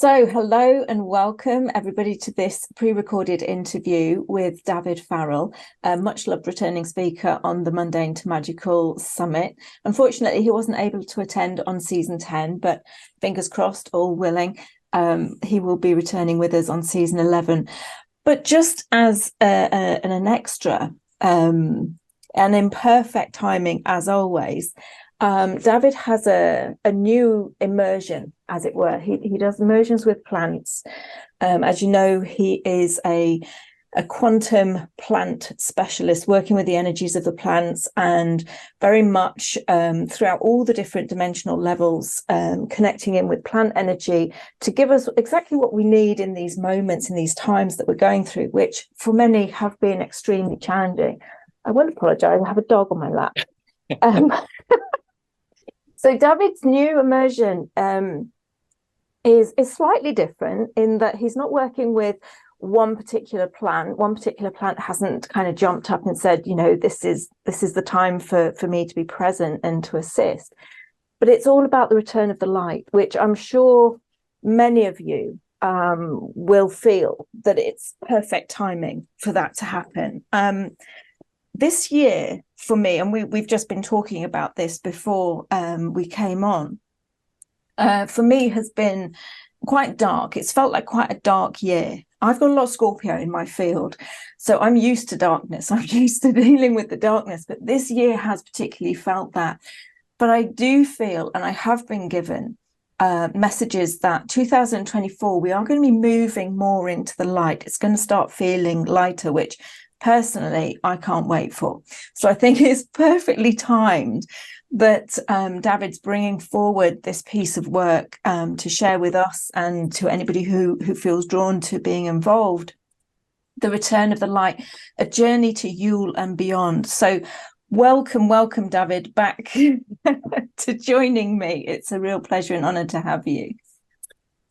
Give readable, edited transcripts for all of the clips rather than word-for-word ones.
So, hello and welcome everybody to this pre-recorded interview with Davyd Farrell, a much loved returning speaker on the Mundane to Magical Summit. Unfortunately, he wasn't able to attend on season 10, but fingers crossed, all willing, he will be returning with us on season 11. But just as an extra, and in perfect timing as always, Davyd has a new immersion, as it were. He does immersions with plants. As you know, he is a quantum plant specialist working with the energies of the plants and very much throughout all the different dimensional levels, connecting in with plant energy to give us exactly what we need in these moments, in these times that we're going through, which for many have been extremely challenging. I won't apologize. I have a dog on my lap. So Davyd's new immersion is slightly different in that he's not working with one particular plant. One particular plant hasn't kind of jumped up and said, you know, this is the time for me to be present and to assist. But it's all about the return of the light, which I'm sure many of you will feel that it's perfect timing for that to happen. This year for me, and we've just been talking about this before we came on, for me has been quite dark. It's felt like quite a dark year. I've got a lot of Scorpio in my field, so I'm used to darkness. I'm used to dealing with the darkness, but this year has particularly felt that. But I do feel, and I have been given messages that 2024, we are going to be moving more into the light. It's going to start feeling lighter, which personally I can't wait for. So I think it's perfectly timed that Davyd's bringing forward this piece of work to share with us and to anybody who feels drawn to being involved. The return of the light, a journey to Yule and beyond. So welcome Davyd back to joining me. It's a real pleasure and honor to have you.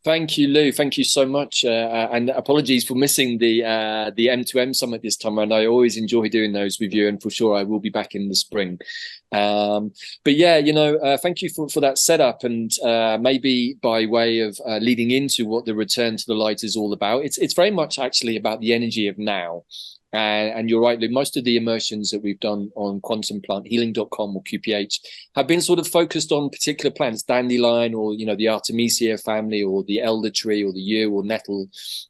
Thank you, Lou. Thank you so much. And apologies for missing the M2M summit this time around. I always enjoy doing those with you, and for sure I will be back in the spring. But yeah, thank you for that setup, and maybe by way of leading into what the return to the light is all about. It's very much actually about the energy of now. And you're right, Lou, most of the immersions that we've done on quantumplанthealing.com or QPH have been sort of focused on particular plants, dandelion or, the Artemisia family or the elder tree or the yew or nettle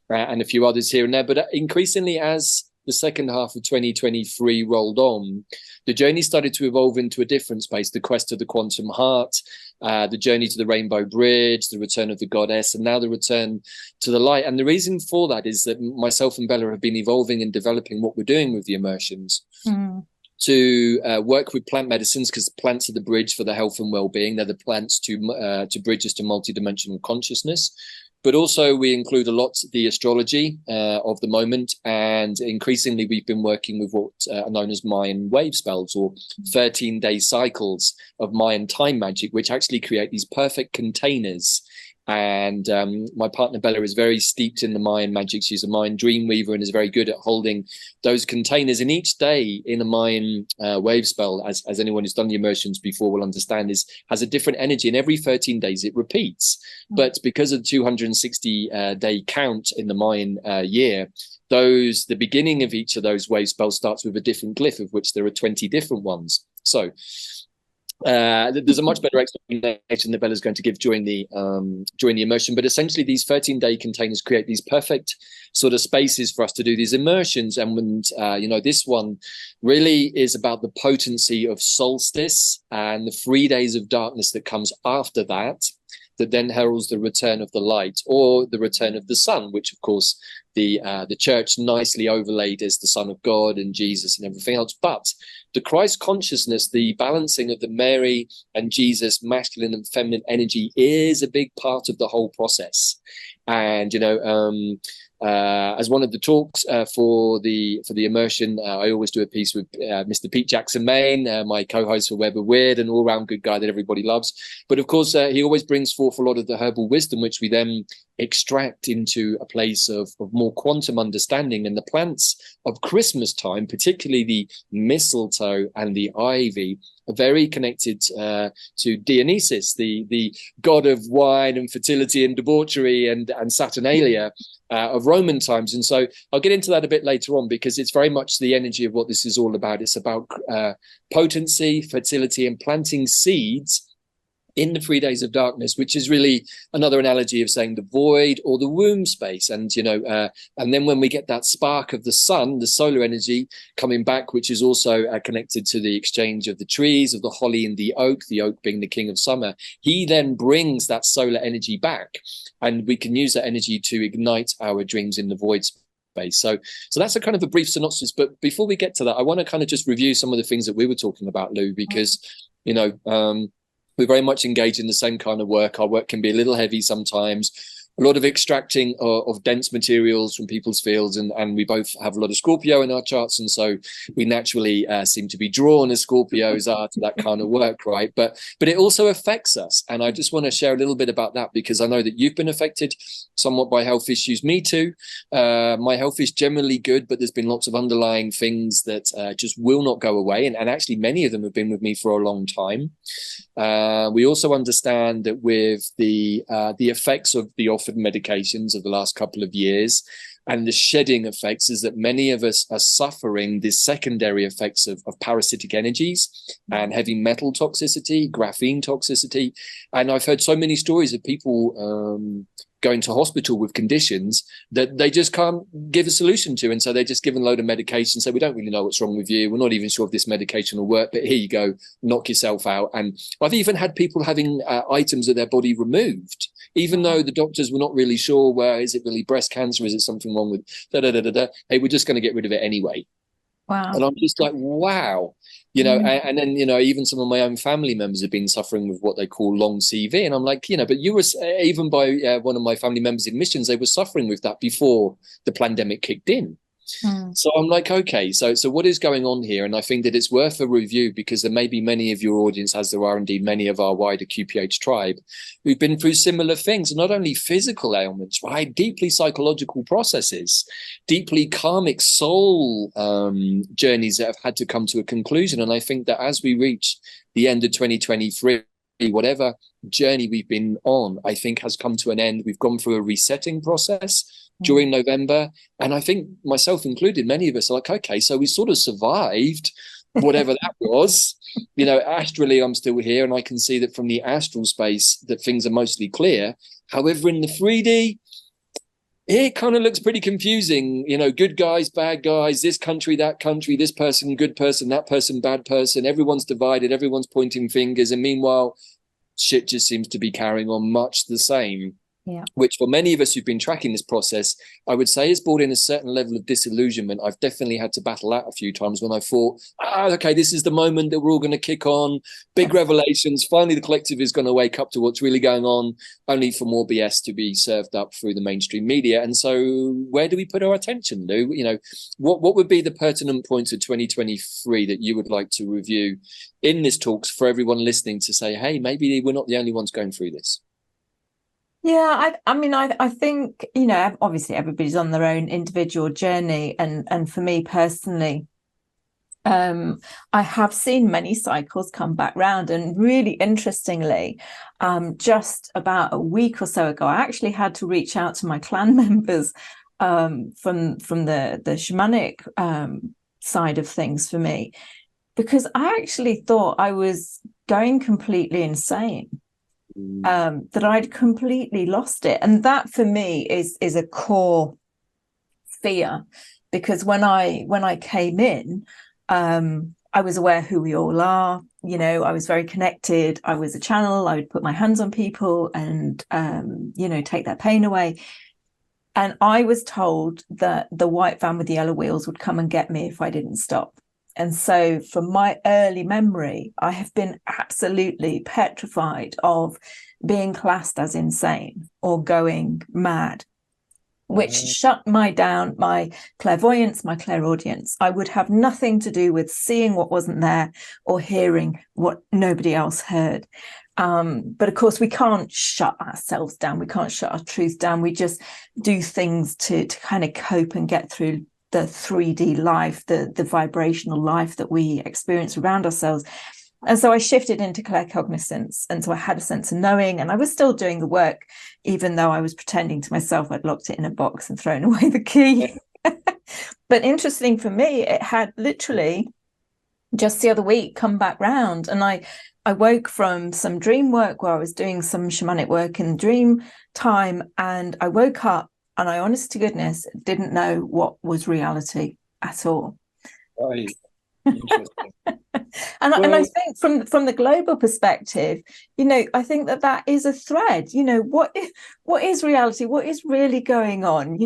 and a few others here and there. But increasingly, as the second half of 2023 rolled on, the journey started to evolve into a different space, the quest to the quantum heart, the journey to the rainbow bridge, the return of the goddess, and now the return to the light. And the reason for that is that myself and Bella have been evolving and developing what we're doing with the immersions to work with plant medicines, because plants are the bridge for the health and well-being. They're the plants to bridge us to multidimensional consciousness. But also we include a lot the astrology of the moment, and increasingly we've been working with what are known as Mayan wave spells, or 13-day cycles of Mayan time magic, which actually create these perfect containers. And my partner Bella is very steeped in the Mayan magic. She's a Mayan dream weaver and is very good at holding those containers. And each day in a Mayan wave spell, as anyone who's done the immersions before will understand, has a different energy. And every 13 days it repeats. But because of the 260-day count in the Mayan year, the beginning of each of those wave spells starts with a different glyph, of which there are 20 different ones. So there's a much better explanation that Bella's going to give during the immersion, but essentially these 13-day containers create these perfect sort of spaces for us to do these immersions. And this one really is about the potency of solstice and the 3 days of darkness that comes after that then heralds the return of the light, or the return of the sun, which of course the church nicely overlaid as the Son of God and Jesus and everything else. But the Christ consciousness, the balancing of the Mary and Jesus masculine and feminine energy, is a big part of the whole process. And as one of the talks for the immersion, I always do a piece with Mr. Pete Jackson Main, my co-host for Web of Weird, an all-round good guy that everybody loves. But of course, he always brings forth a lot of the herbal wisdom, which we then extract into a place of more quantum understanding. And the plants of Christmas time, particularly the mistletoe and the ivy, are very connected to Dionysus, the god of wine and fertility and debauchery, and Saturnalia of Roman times. And so I'll get into that a bit later on, because it's very much the energy of what this is all about. It's about potency, fertility, and planting seeds in the 3 days of darkness, which is really another analogy of saying the void or the womb space. And, and then when we get that spark of the sun, the solar energy coming back, which is also connected to the exchange of the trees, of the holly and the oak being the king of summer, he then brings that solar energy back, and we can use that energy to ignite our dreams in the void space. So that's a kind of a brief synopsis. But before we get to that, I want to kind of just review some of the things that we were talking about, Lou, because, we're very much engaged in the same kind of work. Our work can be a little heavy sometimes, a lot of extracting of dense materials from people's fields, and we both have a lot of Scorpio in our charts, and so we naturally seem to be drawn, as Scorpios are, to that kind of work, right? But it also affects us, and I just want to share a little bit about that, because I know that you've been affected somewhat by health issues. Me too. My health is generally good, but there's been lots of underlying things that just will not go away, and actually many of them have been with me for a long time. We also understand that with the effects of the offered medications of the last couple of years and the shedding effects, is that many of us are suffering the secondary effects of parasitic energies and heavy metal toxicity, graphene toxicity. And I've heard so many stories of people going to hospital with conditions that they just can't give a solution to. And so they're just given a load of medication. So we don't really know what's wrong with you. We're not even sure if this medication will work, but here you go, knock yourself out. And I've even had people having items of their body removed, even though the doctors were not really sure, well, is it really breast cancer? Is it something wrong with Hey, we're just going to get rid of it anyway. Wow. And I'm just like, wow, and then, even some of my own family members have been suffering with what they call long CV. And I'm like, but you were, even by one of my family members in missions, they were suffering with that before the pandemic kicked in. So I'm like, okay, so what is going on here? And I think that it's worth a review, because there may be many of your audience, as there are indeed many of our wider QPH tribe, who've been through similar things, not only physical ailments, right? Deeply psychological processes, deeply karmic soul journeys that have had to come to a conclusion. And I think that as we reach the end of 2023, whatever journey we've been on, I think has come to an end. We've gone through a resetting process during November. And I think myself included, many of us are like, okay, so we sort of survived whatever that was. Astrally, I'm still here, and I can see that from the astral space that things are mostly clear. However, in the 3D, it kind of looks pretty confusing. Good guys, bad guys, this country, that country, this person, good person, that person, bad person. Everyone's divided, everyone's pointing fingers. And meanwhile, shit just seems to be carrying on much the same. Yeah. Which for many of us who've been tracking this process, I would say has brought in a certain level of disillusionment. I've definitely had to battle that a few times when I thought, okay, this is the moment that we're all going to kick on, big revelations. Finally, the collective is going to wake up to what's really going on, only for more BS to be served up through the mainstream media. And so where do we put our attention, Lou? What would be the pertinent points of 2023 that you would like to review in this talks for everyone listening, to say, hey, maybe we're not the only ones going through this? Yeah, I think, obviously everybody's on their own individual journey. And for me personally, I have seen many cycles come back round. And really interestingly, just about a week or so ago, I actually had to reach out to my clan members from the shamanic side of things for me, because I actually thought I was going completely insane. That I'd completely lost it. And that for me is a core fear, because when I came in, I was aware who we all are. I was very connected. I was a channel. I would put my hands on people and take their pain away. And I was told that the white van with the yellow wheels would come and get me if I didn't stop. And so from my early memory, I have been absolutely petrified of being classed as insane or going mad, which shut my clairvoyance, my clairaudience. I would have nothing to do with seeing what wasn't there or hearing what nobody else heard. But of course, we can't shut ourselves down. We can't shut our truth down. We just do things to kind of cope and get through the 3D life, the vibrational life that we experience around ourselves. And so I shifted into claircognizance. And so I had a sense of knowing, and I was still doing the work, even though I was pretending to myself I'd locked it in a box and thrown away the key. But interesting for me, it had literally just the other week come back round. And I woke from some dream work where I was doing some shamanic work in dream time. And I woke up and I, honest to goodness, didn't know what was reality at all. Right. Interesting. And I think from the global perspective, I think that is a thread. What is reality? What is really going on?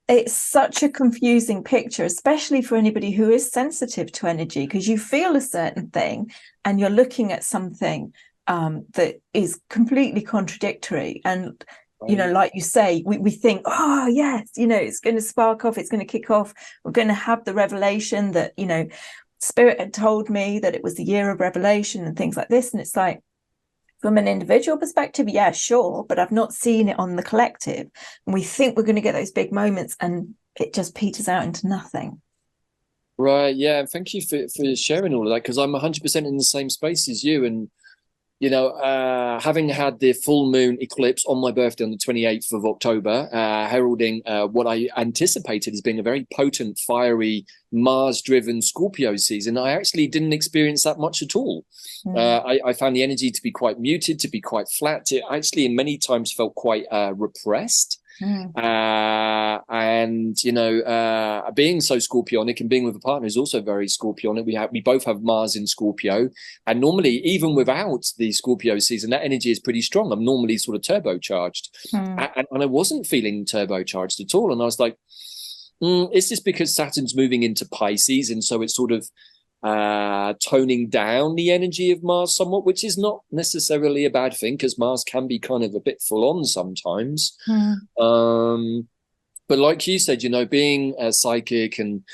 It's such a confusing picture, especially for anybody who is sensitive to energy, because you feel a certain thing and you're looking at something that is completely contradictory. And like you say, we think, oh yes, it's going to spark off, it's going to kick off, we're going to have the revelation that Spirit had told me that it was the year of revelation and things like this. And it's like, from an individual perspective, yeah, sure, but I've not seen it on the collective. And we think we're going to get those big moments and it just peters out into nothing. Right. Yeah. Thank you for sharing all of that, because I'm 100% in the same space as you. And having had the full moon eclipse on my birthday on the 28th of October, heralding what I anticipated as being a very potent, fiery, Mars-driven Scorpio season, I actually didn't experience that much at all. I found the energy to be quite muted, to be quite flat. It actually, in many times, felt quite repressed. And being so Scorpionic and being with a partner is also very Scorpionic. We both have Mars in Scorpio, and normally, even without the Scorpio season, that energy is pretty strong. I'm normally sort of turbocharged, and I wasn't feeling turbocharged at all. And I was like, is this because Saturn's moving into Pisces, and so it's sort of toning down the energy of Mars somewhat, which is not necessarily a bad thing, because Mars can be kind of a bit full on sometimes. But like you said, being a psychic and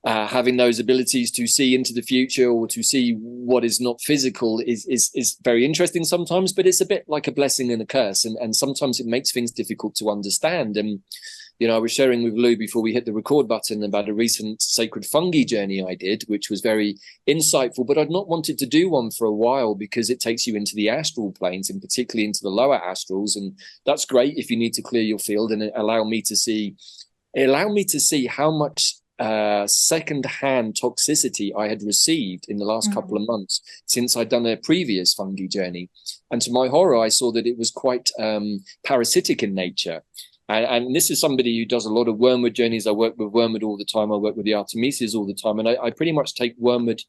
having those abilities to see into the future or to see what is not physical is very interesting sometimes, but it's a bit like a blessing and a curse, and sometimes it makes things difficult to understand. And I was sharing with Lou before we hit the record button about a recent sacred fungi journey I did, which was very insightful, but I'd not wanted to do one for a while because it takes you into the astral planes, and particularly into the lower astrals. And that's great if you need to clear your field, and allow me to see how much second-hand toxicity I had received in the last couple of months since I'd done a previous fungi journey. And to my horror, I saw that it was quite parasitic in nature. And this is somebody who does a lot of wormwood journeys. I work with wormwood all the time. I work with the Artemises all the time. And I pretty much take wormwood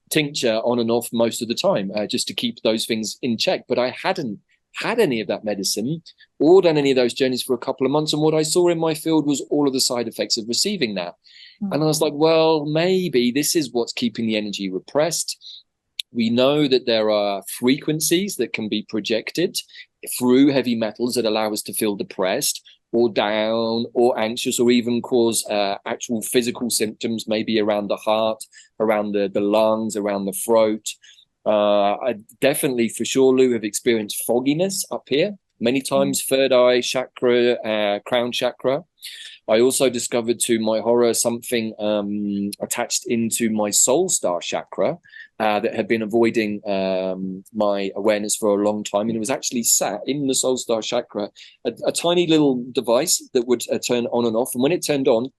tincture on and off most of the time, just to keep those things in check. But I hadn't had any of that medicine or done any of those journeys for a couple of months. And what I saw in my field was all of the side effects of receiving that. And I was like, well, maybe this is what's keeping the energy repressed. We know that there are frequencies that can be projected through heavy metals that allow us to feel depressed or down or anxious, or even cause actual physical symptoms, maybe around the heart, around the lungs, around the throat. I definitely, for sure, Lou, have experienced fogginess up here many times, third eye chakra, crown chakra. I also discovered, to my horror, something attached into my soul star chakra that had been avoiding my awareness for a long time. And it was actually sat in the soul star chakra, a tiny little device that would turn on and off. And when it turned on,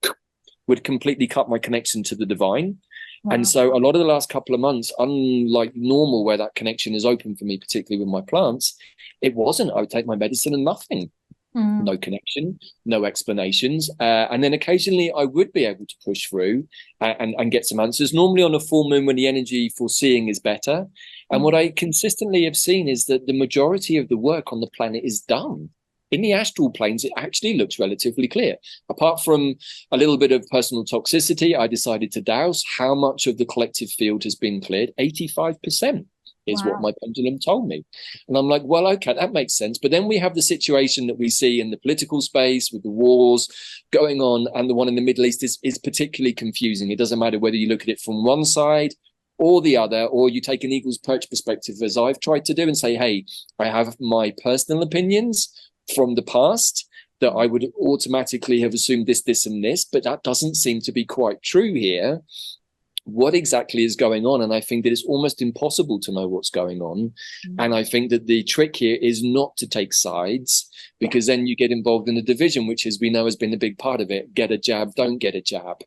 would completely cut my connection to the divine. Wow. And so a lot of the last couple of months, unlike normal, where that connection is open for me, particularly with my plants, it wasn't. I would take my medicine and nothing. No connection, no explanations. And then occasionally I would be able to push through and get some answers, normally on a full moon when the energy for seeing is better. And what I consistently have seen is that the majority of the work on the planet is done. In the astral planes, it actually looks relatively clear. Apart from a little bit of personal toxicity, I decided to douse. How much of the collective field has been cleared? 85%. Is what my pendulum told me. And I'm like, well, okay, that makes sense. But then we have the situation that we see in the political space with the wars going on, and the one in the Middle East is particularly confusing. It doesn't matter whether you look at it from one side or the other, or you take an eagle's perch perspective, as I've tried to do, and say, hey, I have my personal opinions from the past that I would automatically have assumed this, and this, but that doesn't seem to be quite true here. What exactly is going on? And I think that it's almost impossible to know what's going on. And I think that the trick here is not to take sides, because then you get involved in a division, which, as we know, has been a big part of it. Get a jab, don't get a jab.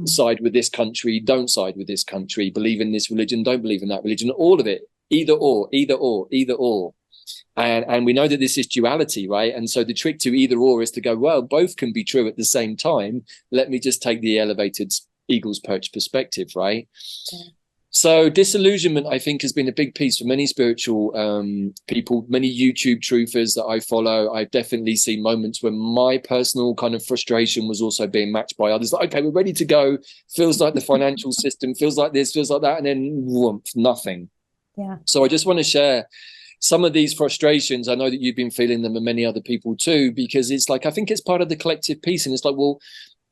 Side with this country, don't side with this country. Believe in this religion, don't believe in that religion. All of it, either or, either or, either or. And we know that this is duality, right? And so the trick to either or is to go, well, both can be true at the same time. Let me just take the elevated eagle's perch perspective, right? Yeah. So disillusionment, I think, has been a big piece for many spiritual people, many YouTube truthers that I follow. I've definitely seen moments where my personal kind of frustration was also being matched by others. Like, okay, we're ready to go. Feels like the financial system, feels like this, feels like that, and then whoomp, nothing. Yeah. So I just want to share some of these frustrations. I know that you've been feeling them, and many other people too, because it's like, I think it's part of the collective piece. And it's like, well,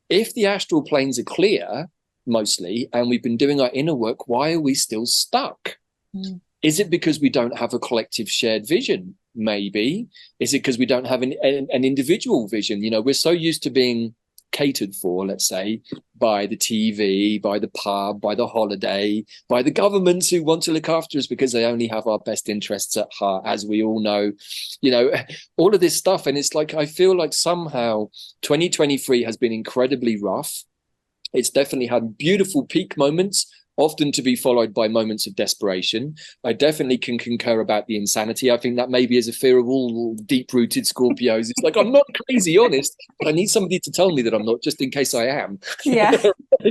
if the astral planes are clear, mostly, and we've been doing our inner work, why are we still stuck? Is it because we don't have a collective shared vision? Maybe. Is it because we don't have an individual vision? You know, we're so used to being catered for, let's say, by the TV, by the pub, by the holiday, by the governments who want to look after us because they only have our best interests at heart, as we all know, you know, all of this stuff. And it's like, I feel like somehow 2023 has been incredibly rough. It's definitely had beautiful peak moments, often to be followed by moments of desperation. I definitely can concur about the insanity. I think that maybe is a fear of all deep-rooted Scorpios. It's like, I'm not crazy, honest, but I need somebody to tell me that I'm not, just in case I am. Yeah,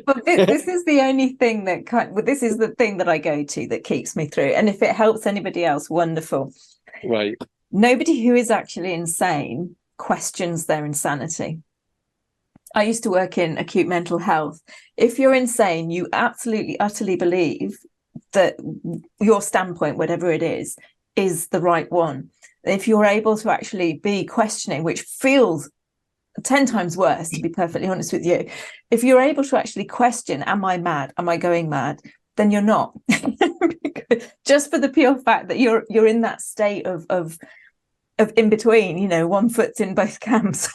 but this is the only thing that this is the thing that I go to that keeps me through. And if it helps anybody else, wonderful. Right. Nobody who is actually insane questions their insanity. I used to work in acute mental health. If you're insane, you absolutely, utterly believe that your standpoint, whatever it is the right one. If you're able to actually be questioning, which feels 10 times worse, to be perfectly honest with you, if you're able to actually question, am I mad? Am I going mad? Then you're not. Just for the pure fact that you're in that state of in between, you know, one foot's in both camps.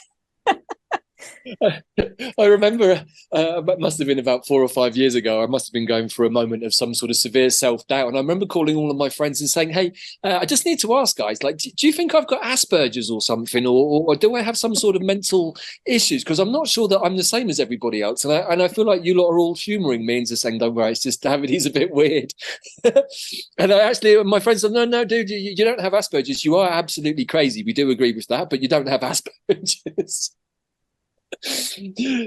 I remember it must have been about 4 or 5 years ago. I must have been going through a moment of some sort of severe self-doubt, and I remember calling all of my friends and saying, hey, I just need to ask, guys, like, do you think I've got Asperger's or something, or do I have some sort of mental issues? Because I'm not sure that I'm the same as everybody else, and I feel like you lot are all humouring me and just saying, don't worry, it's just Davyd, he's a bit weird. And I actually, my friends said, no, dude, you don't have Asperger's. You are absolutely crazy. We do agree with that, but you don't have Asperger's.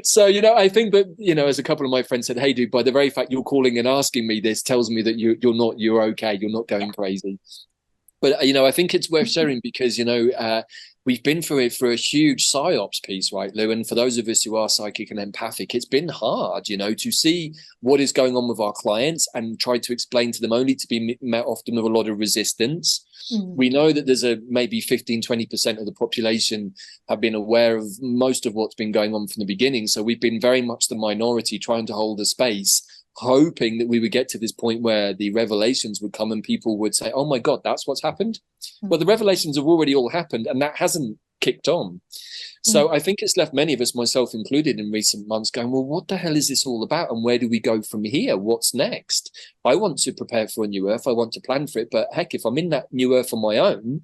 So, you know, I think that, you know, as a couple of my friends said, hey, dude, by the very fact you're calling and asking me this tells me that you're okay, you're not going crazy. But, you know, I think it's worth sharing because, you know, we've been through it for a huge psyops piece, right, Lou? And for those of us who are psychic and empathic, it's been hard, you know, to see what is going on with our clients and try to explain to them, only to be met often with a lot of resistance. We know that there's maybe 15-20% of the population have been aware of most of what's been going on from the beginning. So we've been very much the minority trying to hold a space, hoping that we would get to this point where the revelations would come and people would say, oh my God, that's what's happened. Well, the revelations have already all happened and that hasn't kicked on. So I think it's left many of us, myself included, in recent months going, well, what the hell is this all about? And where do we go from here? What's next? I want to prepare for a new earth. I want to plan for it. But heck, if I'm in that new earth on my own,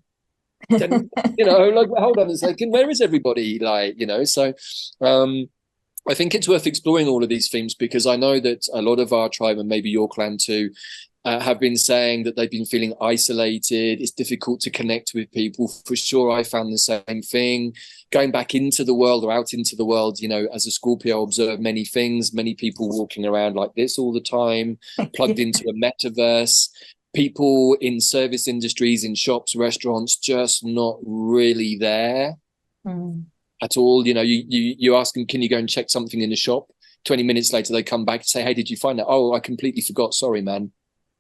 then, you know, like, hold on a second, where is everybody? Like, you know, so I think it's worth exploring all of these themes because I know that a lot of our tribe and maybe your clan too have been saying that they've been feeling isolated. It's difficult to connect with people. For sure, I found the same thing. Going back into the world or out into the world, you know, as a Scorpio, I observe many things, many people walking around like this all the time, plugged into a metaverse, people in service industries, in shops, restaurants, just not really there at all. You know, you ask them, can you go and check something in the shop? 20 minutes later, they come back and say, hey, did you find that? Oh, I completely forgot. Sorry, man.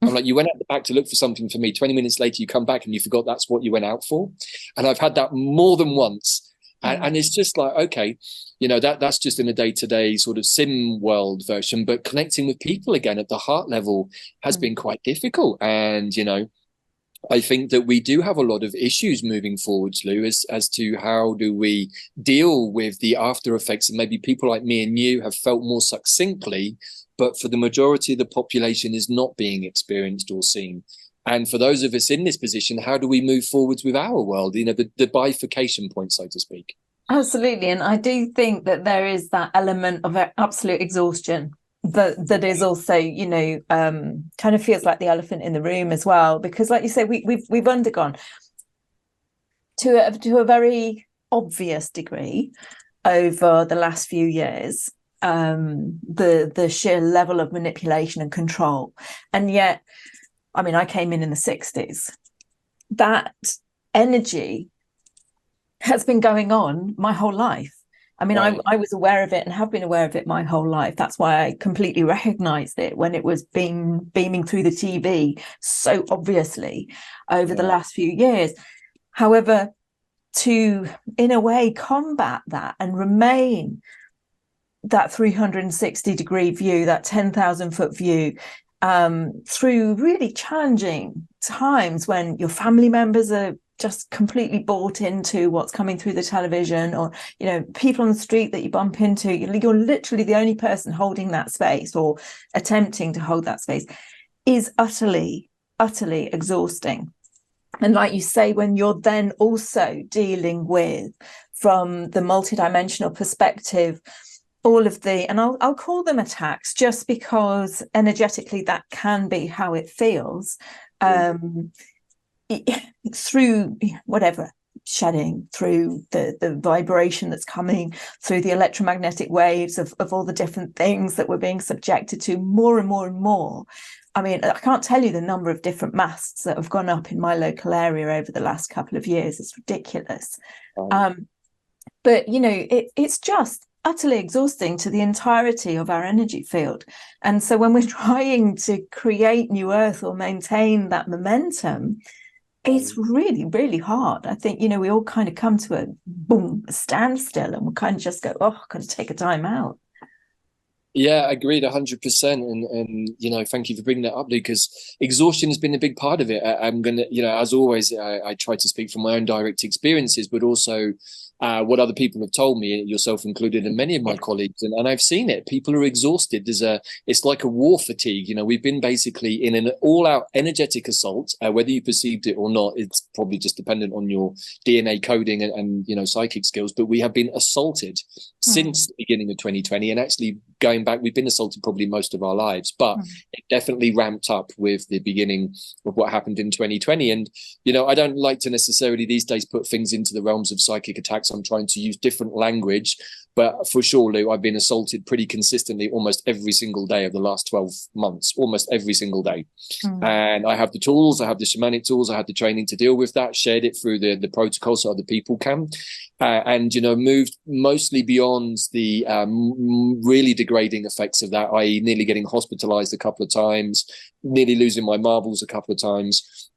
I'm like, you went out the back to look for something for me. 20 minutes later, you come back and you forgot that's what you went out for. And I've had that more than once. And it's just like, okay, that's just in a day-to-day sort of sim world version, but connecting with people again at the heart level has been quite difficult. And, I think that we do have a lot of issues moving forwards, Lou, as to how do we deal with the after effects. And maybe people like me and you have felt more succinctly, but for the majority of the population is not being experienced or seen. And for those of us in this position, how do we move forwards with our world? The bifurcation point, so to speak. Absolutely. And I do think that there is that element of absolute exhaustion that is also, kind of feels like the elephant in the room as well, because like you say, we've undergone to a very obvious degree over the last few years the sheer level of manipulation and control. And yet, I mean, I came in the 60s. That energy has been going on my whole life. I mean, right. I was aware of it and have been aware of it my whole life. That's why I completely recognized it when it was beaming through the TV so obviously over the last few years. However, to, in a way, combat that and remain that 360-degree view, that 10,000-foot view, through really challenging times when your family members are just completely bought into what's coming through the television, or people on the street that you bump into, you're literally the only person holding that space or attempting to hold that space, is utterly exhausting. And like you say, when you're then also dealing with, from the multidimensional perspective, all of the, and I'll call them attacks just because energetically that can be how it feels, through whatever, shedding, through the vibration that's coming through the electromagnetic waves of all the different things that we're being subjected to more and more and more. I mean, I can't tell you the number of different masts that have gone up in my local area over the last couple of years. It's ridiculous. But it's just utterly exhausting to the entirety of our energy field. And so when we're trying to create new earth or maintain that momentum, it's really, really hard. I think, we all kind of come to a standstill, and we kind of just go, I've got to take a time out. Yeah, agreed 100%. And thank you for bringing that up, Lou, because exhaustion has been a big part of it. I'm going to, as always, I try to speak from my own direct experiences, but also what other people have told me, yourself included, and many of my colleagues, and I've seen it. People are exhausted. It's like a war fatigue. We've been basically in an all-out energetic assault. Whether you perceived it or not, it's probably just dependent on your DNA coding and psychic skills. But we have been assaulted since the beginning of 2020, and actually going back, we've been assaulted probably most of our lives. But it definitely ramped up with the beginning of what happened in 2020. And I don't like to necessarily these days put things into the realms of psychic attacks. I'm trying to use different language, but for sure, Lou, I've been assaulted pretty consistently almost every single day of the last 12 months, almost every single day. And I have the tools, I have the shamanic tools, I have the training to deal with that, shared it through the protocol so other people can, and moved mostly beyond the really degrading effects of that, i.e. nearly getting hospitalized a couple of times, nearly losing my marbles a couple of times,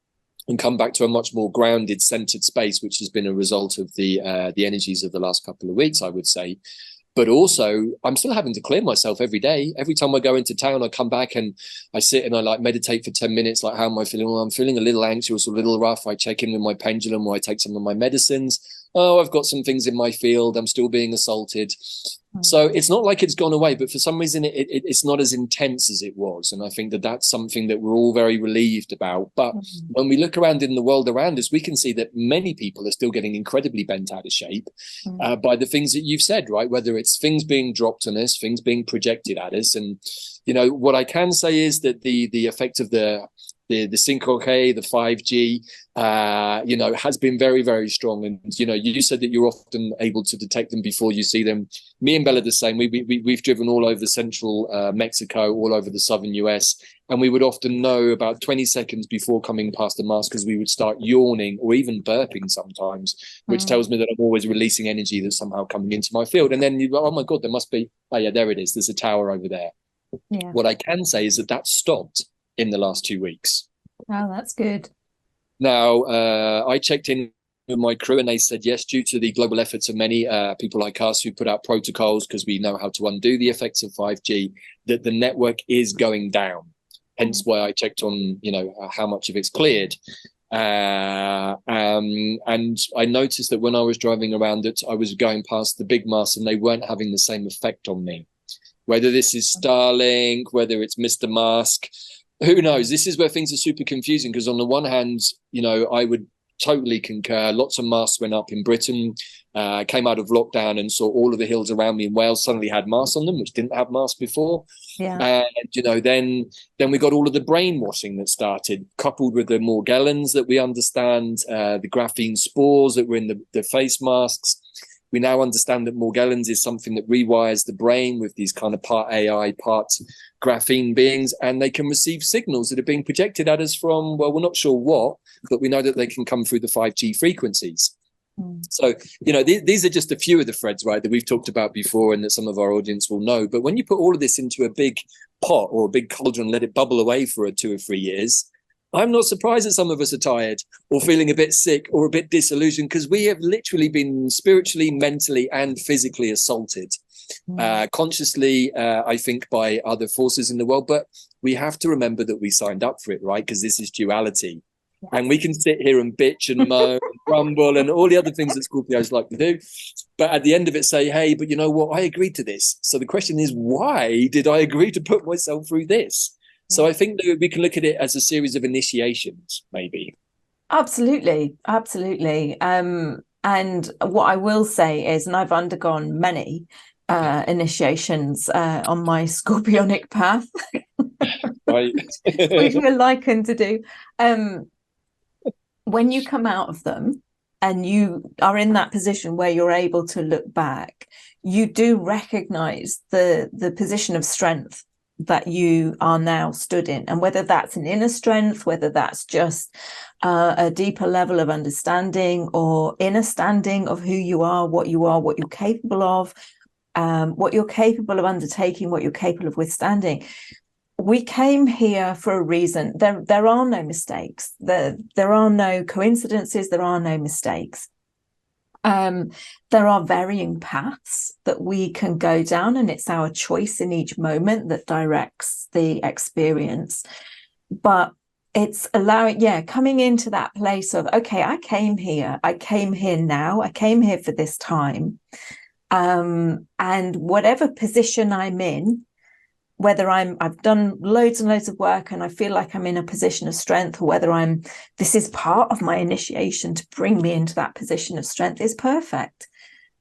and come back to a much more grounded, centered space, which has been a result of the energies of the last couple of weeks, I would say. But also, I'm still having to clear myself every day. Every time I go into town, I come back and I sit and I meditate for 10 minutes. Like, how am I feeling? Well, I'm feeling a little anxious, a little rough. I check in with my pendulum, or I take some of my medicines. Oh, I've got some things in my field. I'm still being assaulted. So it's not like it's gone away, but for some reason it's not as intense as it was. And I think that's something that we're all very relieved about. But when we look around in the world around us, we can see that many people are still getting incredibly bent out of shape by the things that you've said, right? Whether it's things being dropped on us, things being projected at us. And, what I can say is that the effect of the 5G, the 5G, has been very, very strong. And, you said that you're often able to detect them before you see them. Me and Bella the same. We've driven all over central Mexico, all over the southern US, and we would often know about 20 seconds before coming past the mast, because we would start yawning or even burping sometimes, which tells me that I'm always releasing energy that's somehow coming into my field. And then oh my God, there must be, oh yeah, there it is. There's a tower over there. Yeah. What I can say is that stopped in the last 2 weeks. Oh, that's good. Now, I checked in my crew, and they said yes, due to the global efforts of many people like us who put out protocols because we know how to undo the effects of 5G, that the network is going down. Hence why I checked on, how much of it's cleared. And I noticed that when I was driving around it, I was going past the big masts and they weren't having the same effect on me. Whether this is Starlink, whether it's Mr. Musk, who knows? This is where things are super confusing, because on the one hand, I would totally concur. Lots of masts went up in Britain, came out of lockdown and saw all of the hills around me in Wales suddenly had masts on them, which didn't have masts before. Yeah. And, then we got all of the brainwashing that started, coupled with the Morgellons that we understand, the graphene spores that were in the face masks. We now understand that Morgellons is something that rewires the brain with these kind of part AI, part graphene beings, and they can receive signals that are being projected at us from, well, we're not sure what, but we know that they can come through the 5G frequencies. So, these are just a few of the threads, right, that we've talked about before and that some of our audience will know. But when you put all of this into a big pot or a big cauldron, let it bubble away for 2 or 3 years, I'm not surprised that some of us are tired or feeling a bit sick or a bit disillusioned, because we have literally been spiritually, mentally, and physically assaulted, consciously, I think, by other forces in the world. But we have to remember that we signed up for it, right? Because this is duality. And we can sit here and bitch and moan and grumble and all the other things that Scorpios like to do. But at the end of it, say, hey, but you know what? I agreed to this. So the question is, why did I agree to put myself through this? So I think that we can look at it as a series of initiations, maybe. Absolutely. Absolutely. And what I will say is, and I've undergone many initiations on my scorpionic path, right. which we're likened to do. When you come out of them and you are in that position where you're able to look back, you do recognize the position of strength that you are now stood in, and whether that's an inner strength, whether that's just a deeper level of understanding or inner standing of who you are, what you're capable of, what you're capable of undertaking, what you're capable of withstanding. We came here for a reason. There are no mistakes. There are no coincidences. There are no mistakes. There are varying paths that we can go down, and it's our choice in each moment that directs the experience. But it's coming into that place of, okay, I came here now, I came here for this time. And whatever position I'm in, whether I've done loads and loads of work and I feel like I'm in a position of strength, or whether this is part of my initiation to bring me into that position of strength, is perfect.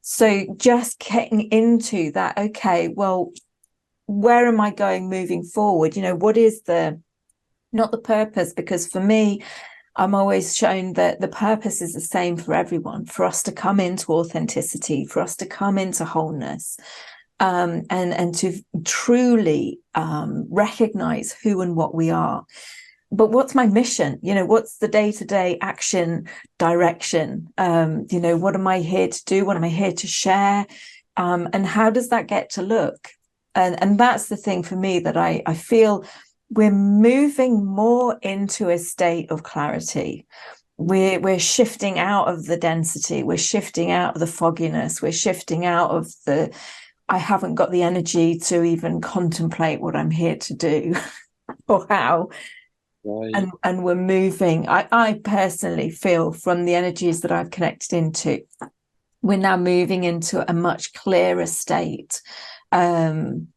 So just getting into that, okay, well, where am I going moving forward? What is not the purpose? Because for me, I'm always shown that the purpose is the same for everyone, for us to come into authenticity, for us to come into wholeness. And to truly recognize who and what we are. But what's my mission? What's the day-to-day action direction? What am I here to do? What am I here to share? And how does that get to look? And that's the thing for me, that I feel we're moving more into a state of clarity. We're shifting out of the density. We're shifting out of the fogginess. We're shifting out of I haven't got the energy to even contemplate what I'm here to do or how. Right. And we're moving. I personally feel, from the energies that I've connected into, we're now moving into a much clearer state. And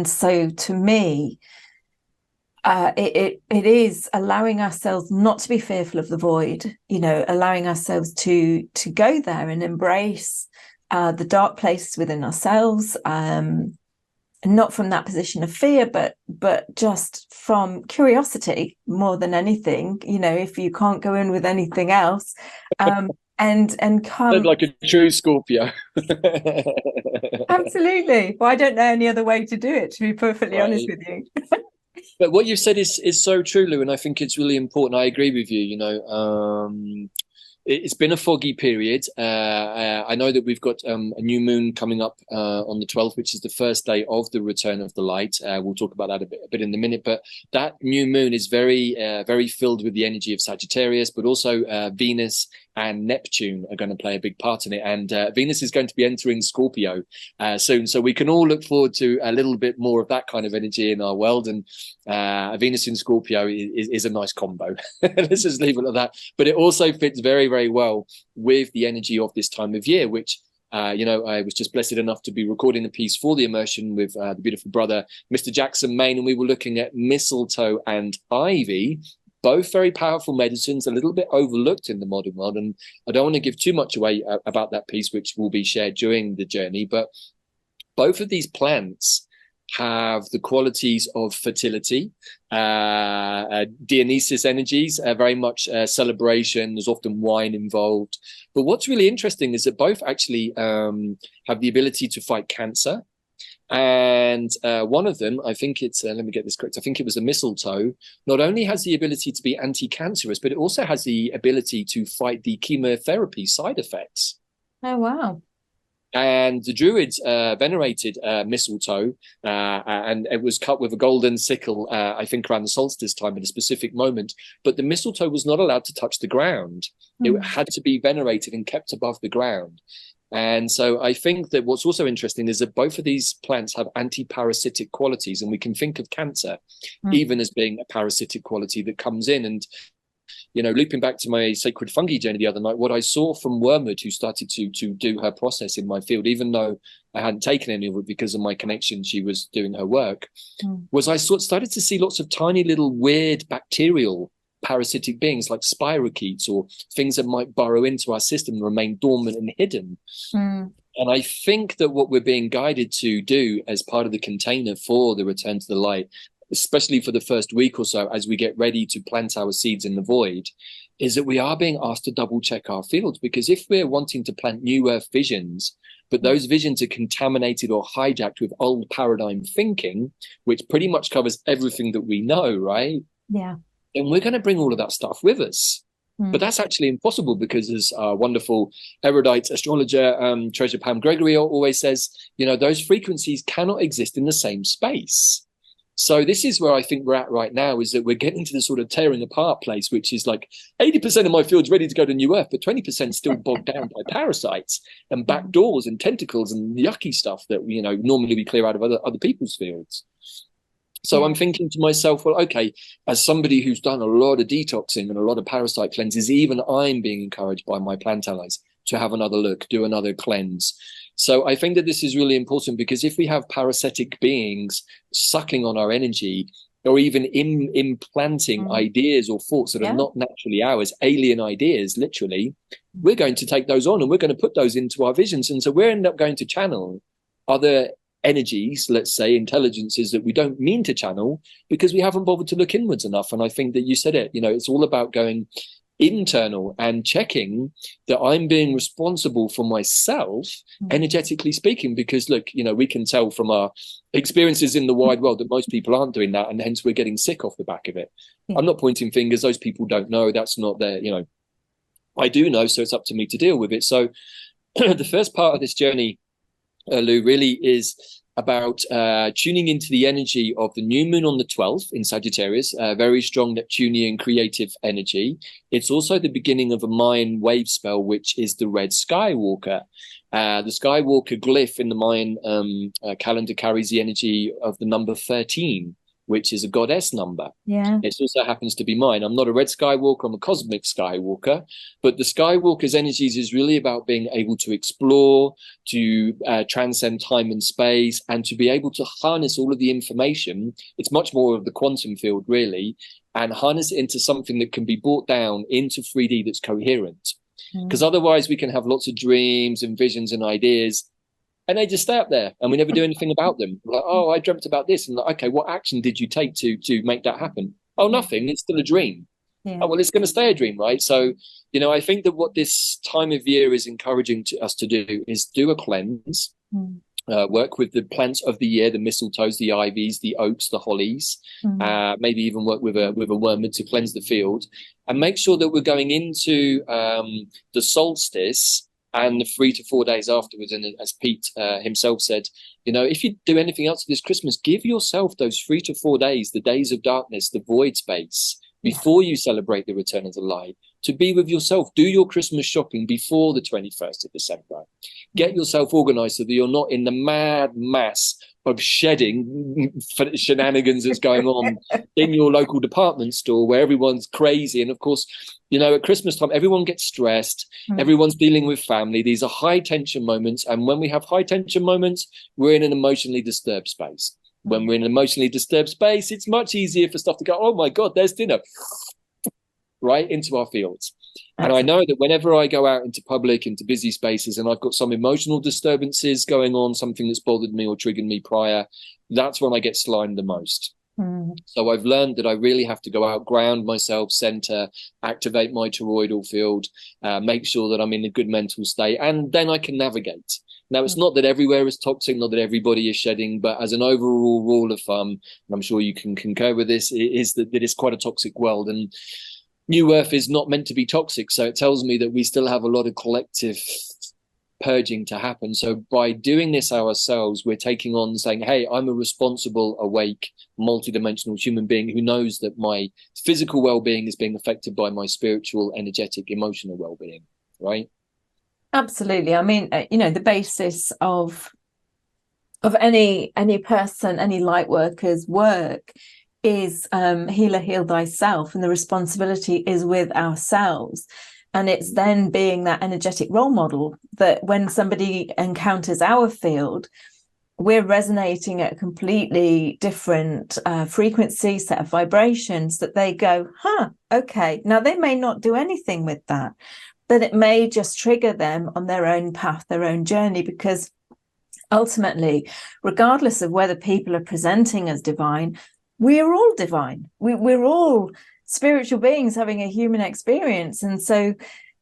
so to me, it is allowing ourselves not to be fearful of the void, allowing ourselves to go there and embrace the dark places within ourselves, not from that position of fear, but just from curiosity more than anything. If you can't go in with anything else, and come like a true Scorpio. Absolutely. Well, I don't know any other way to do it, to be perfectly honest with you. But what you've said is so true, Lou, and I think it's really important. I agree with you. It's been a foggy period. I know that we've got a new moon coming up on the 12th, which is the first day of the return of the light. We'll talk about that a bit in a minute. But that new moon is very filled with the energy of Sagittarius, but also Venus and Neptune are going to play a big part in it. And Venus is going to be entering Scorpio soon. So we can all look forward to a little bit more of that kind of energy in our world. And Venus in Scorpio is a nice combo. Let's just leave it at that. But it also fits very, very well with the energy of this time of year, which I was just blessed enough to be recording a piece for the immersion with the beautiful brother, Mr. Jackson Main, and we were looking at mistletoe and ivy, both very powerful medicines, a little bit overlooked in the modern world. And I don't want to give too much away about that piece, which will be shared during the journey. But both of these plants have the qualities of fertility, Dionysus energies, very much celebration. There's often wine involved. But what's really interesting is that both actually have the ability to fight cancer. And one of them, I think it's, let me get this correct, I think it was a mistletoe, not only has the ability to be anti-cancerous, but it also has the ability to fight the chemotherapy side effects. Oh, wow. And the Druids venerated mistletoe, and it was cut with a golden sickle, I think around the solstice time at a specific moment. But the mistletoe was not allowed to touch the ground. It had to be venerated and kept above the ground. And so I think that what's also interesting is that both of these plants have anti-parasitic qualities, and we can think of cancer even as being a parasitic quality that comes in. And looping back to my sacred fungi journey the other night, what I saw from Wormwood, who started to do her process in my field, even though I hadn't taken any of it because of my connection, she was doing her work, was I started to see lots of tiny little weird bacterial parasitic beings like spirochetes, or things that might burrow into our system and remain dormant and hidden. And I think that what we're being guided to do as part of the container for the return to the light, especially for the first week or so, as we get ready to plant our seeds in the void, is that we are being asked to double check our fields. Because if we're wanting to plant new earth visions, but those visions are contaminated or hijacked with old paradigm thinking, which pretty much covers everything that we know, right? Yeah. Then we're going to bring all of that stuff with us. But that's actually impossible, because as our wonderful erudite astrologer, Treasure Pam Gregory, always says, those frequencies cannot exist in the same space. So this is where I think we're at right now, is that we're getting to the sort of tearing apart place, which is like 80% of my field's ready to go to new earth, but 20% still bogged down by parasites and back doors and tentacles and yucky stuff that, normally we clear out of other people's fields. So I'm thinking to myself, well, okay, as somebody who's done a lot of detoxing and a lot of parasite cleanses, even I'm being encouraged by my plant allies to have another look, do another cleanse. So I think that this is really important, because if we have parasitic beings sucking on our energy, or even implanting ideas or thoughts that are not naturally ours, alien ideas, literally, we're going to take those on and we're going to put those into our visions. And so we end up going to channel other energies, let's say intelligences, that we don't mean to channel because we haven't bothered to look inwards enough. And I think that you said it, it's all about going internal and checking that I'm being responsible for myself, energetically speaking, because look, we can tell from our experiences in the wide world that most people aren't doing that, and hence we're getting sick off the back of it. I'm not pointing fingers. Those people don't know. That's not their, I do know, so it's up to me to deal with it. So the first part of this journey, Lou, really is about tuning into the energy of the new moon on the 12th in Sagittarius, very strong Neptunian creative energy. It's also the beginning of a Mayan wave spell, which is the Red Skywalker. The Skywalker glyph in the Mayan calendar carries the energy of the number 13, which is a goddess number. Yeah. It also happens to be mine. I'm not a red Skywalker, I'm a cosmic Skywalker. But the Skywalker's energies is really about being able to explore, to transcend time and space, and to be able to harness all of the information. It's much more of the quantum field, really, and harness it into something that can be brought down into 3D that's coherent. Because otherwise we can have lots of dreams and visions and ideas, and they just stay up there and we never do anything about them. We're like, oh, I dreamt about this. And like, okay, what action did you take to make that happen? Oh, nothing. It's still a dream. Oh, well, it's going to stay a dream, right? So, I think that what this time of year is encouraging us to do is do a cleanse, work with the plants of the year, the mistletoes, the ivies, the oaks, the hollies, maybe even work with a wormwood to cleanse the field, and make sure that we're going into the solstice and the 3 to 4 days afterwards. And as Pete himself said, if you do anything else this Christmas, give yourself those 3 to 4 days, the days of darkness, the void space, before you celebrate the return of the light, to be with yourself. Do your Christmas shopping before the 21st of December. Get yourself organized so that you're not in the mad mass of shedding shenanigans that's going on in your local department store where everyone's crazy. And of course, you know, at Christmas time, everyone gets stressed. Everyone's dealing with family. These are high tension moments. And when we have high tension moments, we're in an emotionally disturbed space. When we're in an emotionally disturbed space, it's much easier for stuff to go, oh my God, there's dinner, right into our fields. And I know that whenever I go out into public, into busy spaces, and I've got some emotional disturbances going on, something that's bothered me or triggered me prior, that's when I get slimed the most. So I've learned that I really have to go out, ground myself, center, activate my toroidal field, make sure that I'm in a good mental state, and then I can navigate. Now, it's not that everywhere is toxic, not that everybody is shedding, but as an overall rule of thumb, and I'm sure you can concur with this, it is that it is quite a toxic world. And New Earth is not meant to be toxic. So it tells me that we still have a lot of collective purging to happen. So by doing this ourselves, we're taking on saying, hey, I'm a responsible, awake, multidimensional human being who knows that my physical well-being is being affected by my spiritual, energetic, emotional well-being, right? Absolutely. I mean, you know, the basis of any person, any light worker's work is healer, heal thyself, and the responsibility is with ourselves. And it's then being that energetic role model that when somebody encounters our field, we're resonating at a completely different frequency, set of vibrations, that they go, okay. Now, they may not do anything with that, but it may just trigger them on their own path, their own journey, because ultimately, regardless of whether people are presenting as divine, we're all divine. We're all spiritual beings having a human experience. And so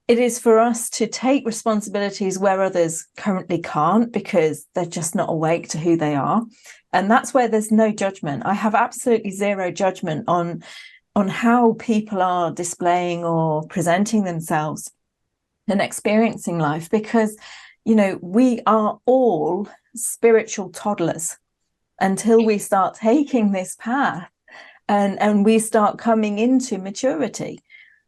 it is for us to take responsibilities where others currently can't, because they're just not awake to who they are. And that's where there's no judgment. I have absolutely zero judgment on how people are displaying or presenting themselves and experiencing life, because, you know, we are all spiritual toddlers until we start taking this path and we start coming into maturity.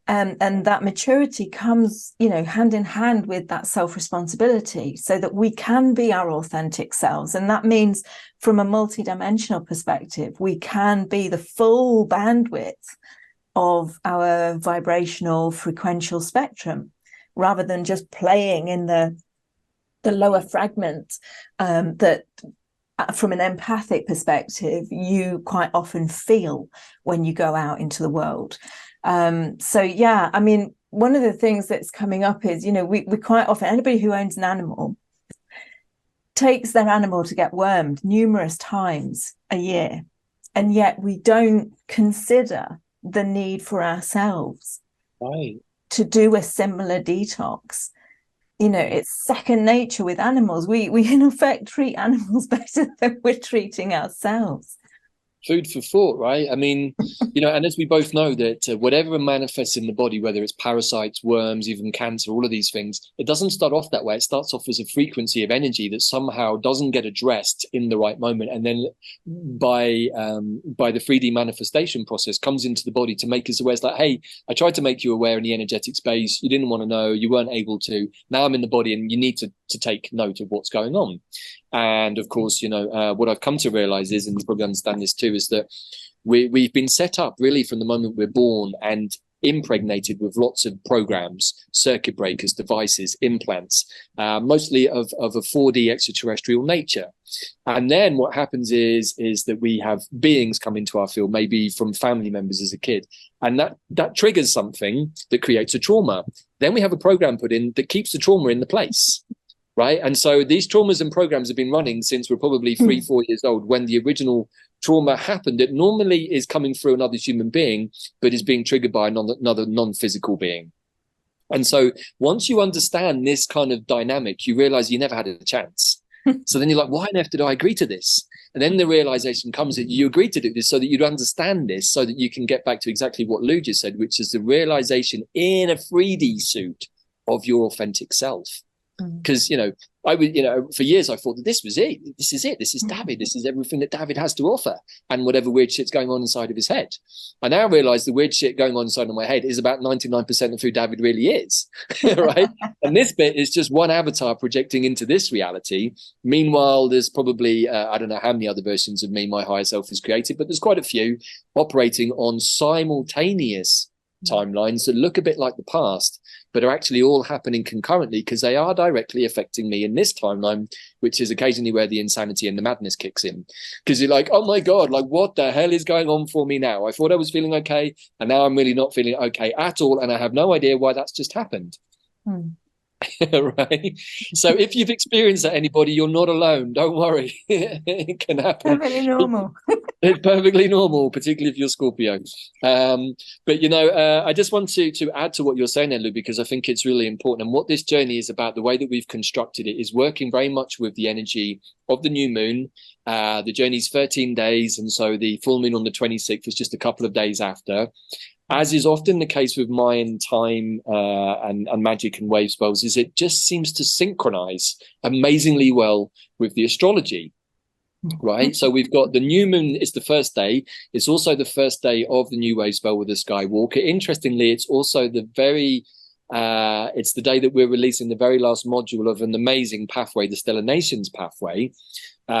And that maturity comes, you know, hand in hand with that self-responsibility, so that we can be our authentic selves. And that means, from a multidimensional perspective, we can be the full bandwidth of our vibrational frequential spectrum, rather than just playing in the lower fragment that from an empathic perspective you quite often feel when you go out into the world. So yeah, I mean, one of the things that's coming up is, you know, we quite often, anybody who owns an animal takes their animal to get wormed numerous times a year, and yet we don't consider the need for ourselves to do a similar detox. You know, it's second nature with animals. We in effect treat animals better than we're treating ourselves. Food for thought, right? I mean, you know, and as we both know that whatever manifests in the body, whether it's parasites, worms, even cancer, all of these things, it doesn't start off that way. It starts off as a frequency of energy that somehow doesn't get addressed in the right moment. And then by the 3D manifestation process comes into the body to make us aware. It's like, hey, I tried to make you aware in the energetic space. You didn't want to know. You weren't able to. Now I'm in the body and you need to take note of what's going on. And of course, you know, what I've come to realize is, and you probably understand this too, is that we've been set up really from the moment we're born and impregnated with lots of programs, circuit breakers, devices, implants, mostly of a 4D extraterrestrial nature. And then what happens is that we have beings come into our field, maybe from family members as a kid, and that triggers something that creates a trauma. Then we have a program put in that keeps the trauma in the place. Right. And so these traumas and programs have been running since we're probably 3-4 years old. When the original trauma happened, it normally is coming through another human being, but is being triggered by another non-physical being. And so once you understand this kind of dynamic, you realize you never had a chance. So then you're like, why on earth did I agree to this? And then the realization comes that you agreed to do this so that you'd understand this, so that you can get back to exactly what Lou just said, which is the realization in a 3D suit of your authentic self. Because, you know, I would, you know, for years I thought that this was it. This is it. This is Davyd. This is everything that Davyd has to offer, and whatever weird shit's going on inside of his head. I now realize the weird shit going on inside of my head is about 99% of who Davyd really is, right? And this bit is just one avatar projecting into this reality. Meanwhile, there's probably, I don't know how many other versions of me my higher self has created, but there's quite a few operating on simultaneous timelines that look a bit like the past, but are actually all happening concurrently because they are directly affecting me in this timeline, which is occasionally where the insanity and the madness kicks in. Because you're like, oh my God, like what the hell is going on for me now? I thought I was feeling okay, and now I'm really not feeling okay at all, and I have no idea why that's just happened. Right? So if you've experienced that, anybody, you're not alone. Don't worry. It can happen. Perfectly normal. It's perfectly normal, particularly if you're Scorpio. But, you know, I just want to add to what you're saying, Lou, because I think it's really important. And what this journey is about, the way that we've constructed it, is working very much with the energy of the new moon. The journey's 13 days. And so the full moon on the 26th is just a couple of days after. As is often the case with Mayan time and magic and wave spells, is it just seems to synchronize amazingly well with the astrology, right? So we've got the new moon is the first day. It's also the first day of the new wave spell with the Skywalker. Interestingly, it's also the very, it's the day that we're releasing the very last module of an amazing pathway, the Stellar Nations pathway,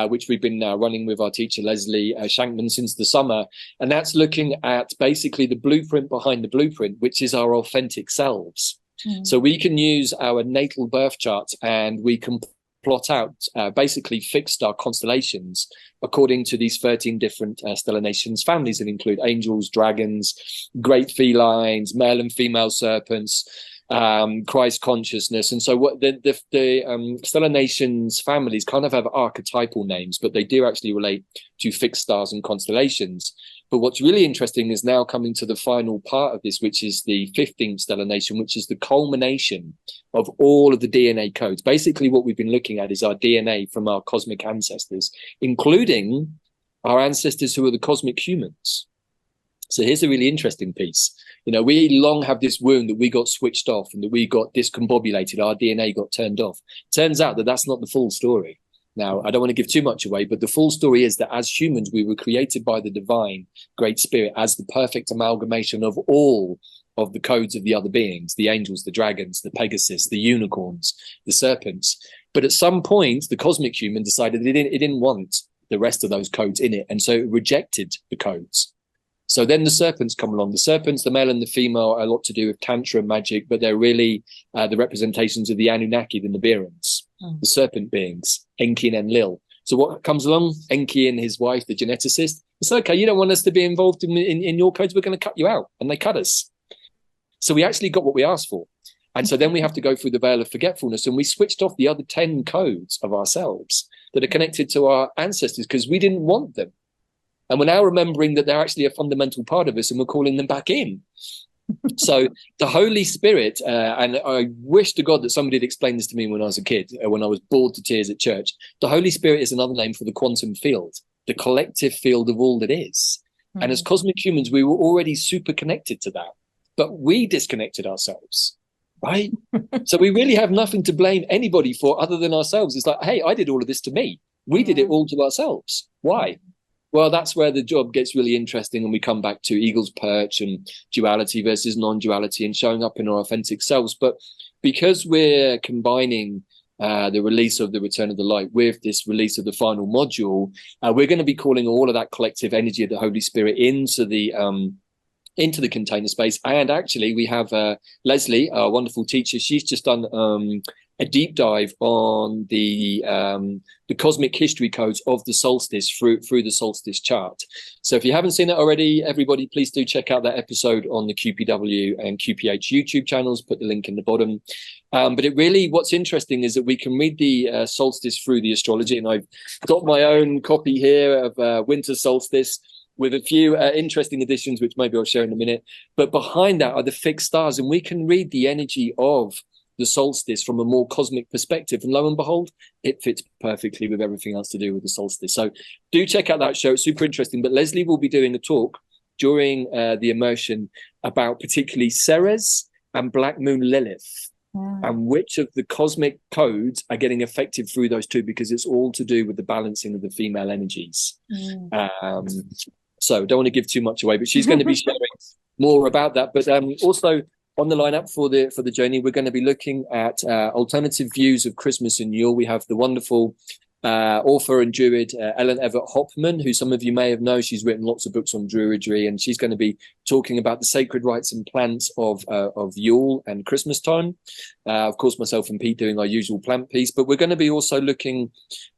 which we've been running with our teacher, Leslie Shankman, since the summer. And that's looking at basically the blueprint behind the blueprint, which is our authentic selves. So we can use our natal birth chart and we can plot out basically fixed star constellations according to these 13 different Stellar Nations families that include angels, dragons, great felines, male and female serpents, Christ consciousness. And so what the Stellar Nations families kind of have archetypal names, but they do actually relate to fixed stars and constellations. But what's really interesting is now coming to the final part of this, which is the 15th Stellar Nation, which is the culmination of all of the DNA codes. Basically, what we've been looking at is our DNA from our cosmic ancestors, including our ancestors who are the cosmic humans. So here's a really interesting piece. You know, we long have this wound that we got switched off and that we got discombobulated. Our DNA got turned off. Turns out that that's not the full story. Now, I don't want to give too much away, but the full story is that as humans, we were created by the divine great spirit as the perfect amalgamation of all of the codes of the other beings, the angels, the dragons, the Pegasus, the unicorns, the serpents. But at some point, the cosmic human decided it didn't want the rest of those codes in it. And so it rejected the codes. So then the serpents come along. The serpents, the male and the female, are a lot to do with Tantra magic, but they're really the representations of the Anunnaki, the Nibiruns, the serpent beings, Enki and Enlil. So what comes along? Enki and his wife, the geneticist. It's okay, you don't want us to be involved in your codes, we're going to cut you out. And they cut us. So we actually got what we asked for. And so then we have to go through the veil of forgetfulness, and we switched off the other 10 codes of ourselves that are connected to our ancestors because we didn't want them. And we're now remembering that they're actually a fundamental part of us, and we're calling them back in. So the Holy Spirit, and I wish to God that somebody had explained this to me when I was a kid, when I was bored to tears at church. The Holy Spirit is another name for the quantum field, the collective field of all that is. And as cosmic humans, we were already super connected to that, but we disconnected ourselves, right? So we really have nothing to blame anybody for other than ourselves. It's like, hey, I did all of this to me. We did it all to ourselves. Why? Well, that's where the job gets really interesting, and we come back to eagle's perch and duality versus non-duality and showing up in our authentic selves. But because we're combining the release of the Return of the Light with this release of the final module, we're going to be calling all of that collective energy of the Holy Spirit into the container space. And actually, we have Leslie, our wonderful teacher. She's just done a deep dive on the cosmic history codes of the solstice through the solstice chart. So if you haven't seen it already, everybody, please do check out that episode on the QPW and QPH YouTube channels. Put the link in the bottom. But it really, what's interesting is that we can read the solstice through the astrology. And I've got my own copy here of winter solstice, with a few interesting additions, which maybe I'll share in a minute. But behind that are the fixed stars, and we can read the energy of the solstice from a more cosmic perspective. And lo and behold, it fits perfectly with everything else to do with the solstice. So do check out that show. It's super interesting. But Leslie will be doing a talk during the immersion about particularly Ceres and Black Moon Lilith. and which of the cosmic codes are getting affected through those two, because it's all to do with the balancing of the female energies. So don't want to give too much away, but she's going to be sharing more about that. But also on the lineup for the journey, we're going to be looking at alternative views of Christmas and Yule. We have the wonderful author and druid Ellen Everett Hopman, who some of you may have known. She's written lots of books on druidry, and she's going to be talking about the sacred rites and plants of Yule and Christmas time. Of course, myself and Pete doing our usual plant piece, but we're going to be also looking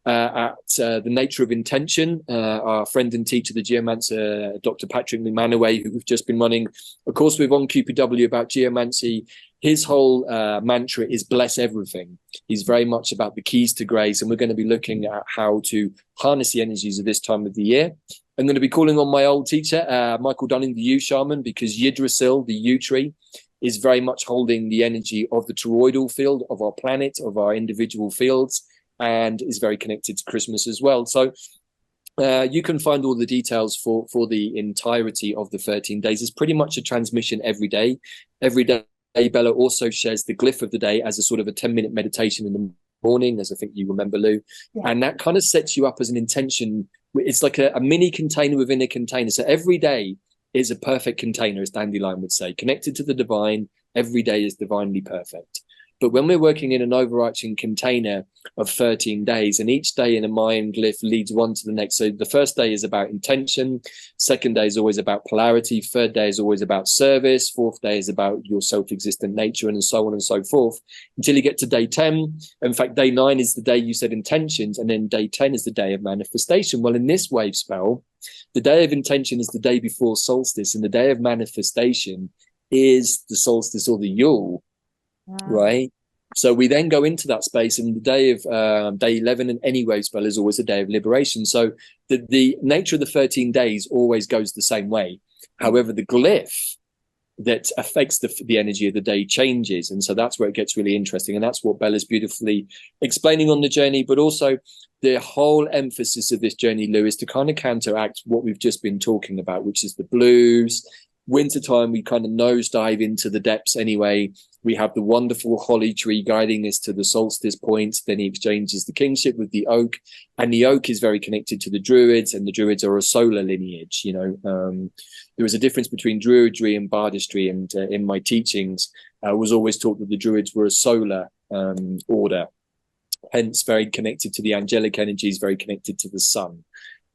at the nature of intention. Our friend and teacher, the geomancer, Dr. Patrick McManaway, who we've just been running a course with on QPW about geomancy. His whole mantra is bless everything. He's very much about the keys to grace, and we're going to be looking at how to harness the energies of this time of the year. I'm going to be calling on my old teacher, Michael Dunning, the yew shaman, because Yggdrasil, the yew tree, is very much holding the energy of the toroidal field of our planet, of our individual fields, and is very connected to Christmas as well. So you can find all the details for the entirety of the 13 days. It's pretty much a transmission every day. Every day, Bella also shares the glyph of the day as a sort of a 10-minute meditation in the morning, as I think you remember, Lou. Yeah. And that kind of sets you up as an intention. It's like a mini container within a container. So every day is a perfect container, as Dandelion would say, connected to the divine. Every day is divinely perfect. But when we're working in an overarching container of 13 days, and each day in a Mayan glyph leads one to the next. So the first day is about intention. Second day is always about polarity. Third day is always about service. Fourth day is about your self-existent nature, and so on and so forth, until you get to day 10. In fact, day 9 is the day you set intentions, and then day 10 is the day of manifestation. Well, in this wave spell, the day of intention is the day before solstice, and the day of manifestation is the solstice or the Yule. Right. So we then go into that space, and the day of day 11 and any wave spell is always a day of liberation. So the nature of the 13 days always goes the same way. However, the glyph that affects the energy of the day changes. And so that's where it gets really interesting. And that's what Bella's beautifully explaining on the journey. But also the whole emphasis of this journey, Lou, is to kind of counteract what we've just been talking about, which is the blues. Wintertime, we kind of nosedive into the depths anyway. We have the wonderful holly tree guiding us to the solstice point. Then he exchanges the kingship with the oak, and the oak is very connected to the druids, and the druids are a solar lineage. You know, there is a difference between druidry and bardistry, and in my teachings, I was always taught that the druids were a solar order, hence very connected to the angelic energies, very connected to the sun.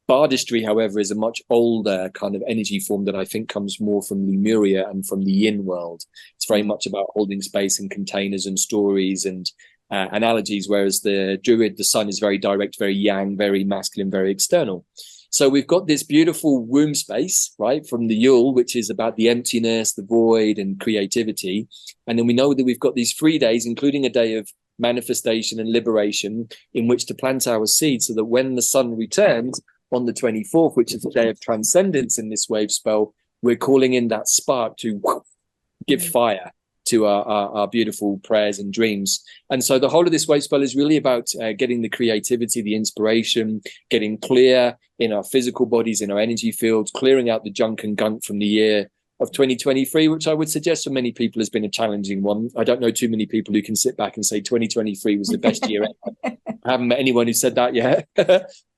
Bardistry, however, is a much older kind of energy form that I think comes more from Lemuria and from the yin world. It's very much about holding space and containers and stories and analogies, whereas the druid, the sun, is very direct, very yang, very masculine, very external. So we've got this beautiful womb space, right, from the Yule, which is about the emptiness, the void, and creativity. And then we know that we've got these 3 days, including a day of manifestation and liberation, in which to plant our seeds, so that when the sun returns on the 24th, which is the day of transcendence in this wave spell, we're calling in that spark to give fire to our beautiful prayers and dreams. And so the whole of this wave spell is really about getting the creativity, the inspiration, getting clear in our physical bodies, in our energy fields, clearing out the junk and gunk from the year of 2023, which I would suggest for many people has been a challenging one. I don't know too many people who can sit back and say 2023 was the best year ever. I haven't met anyone who said that yet.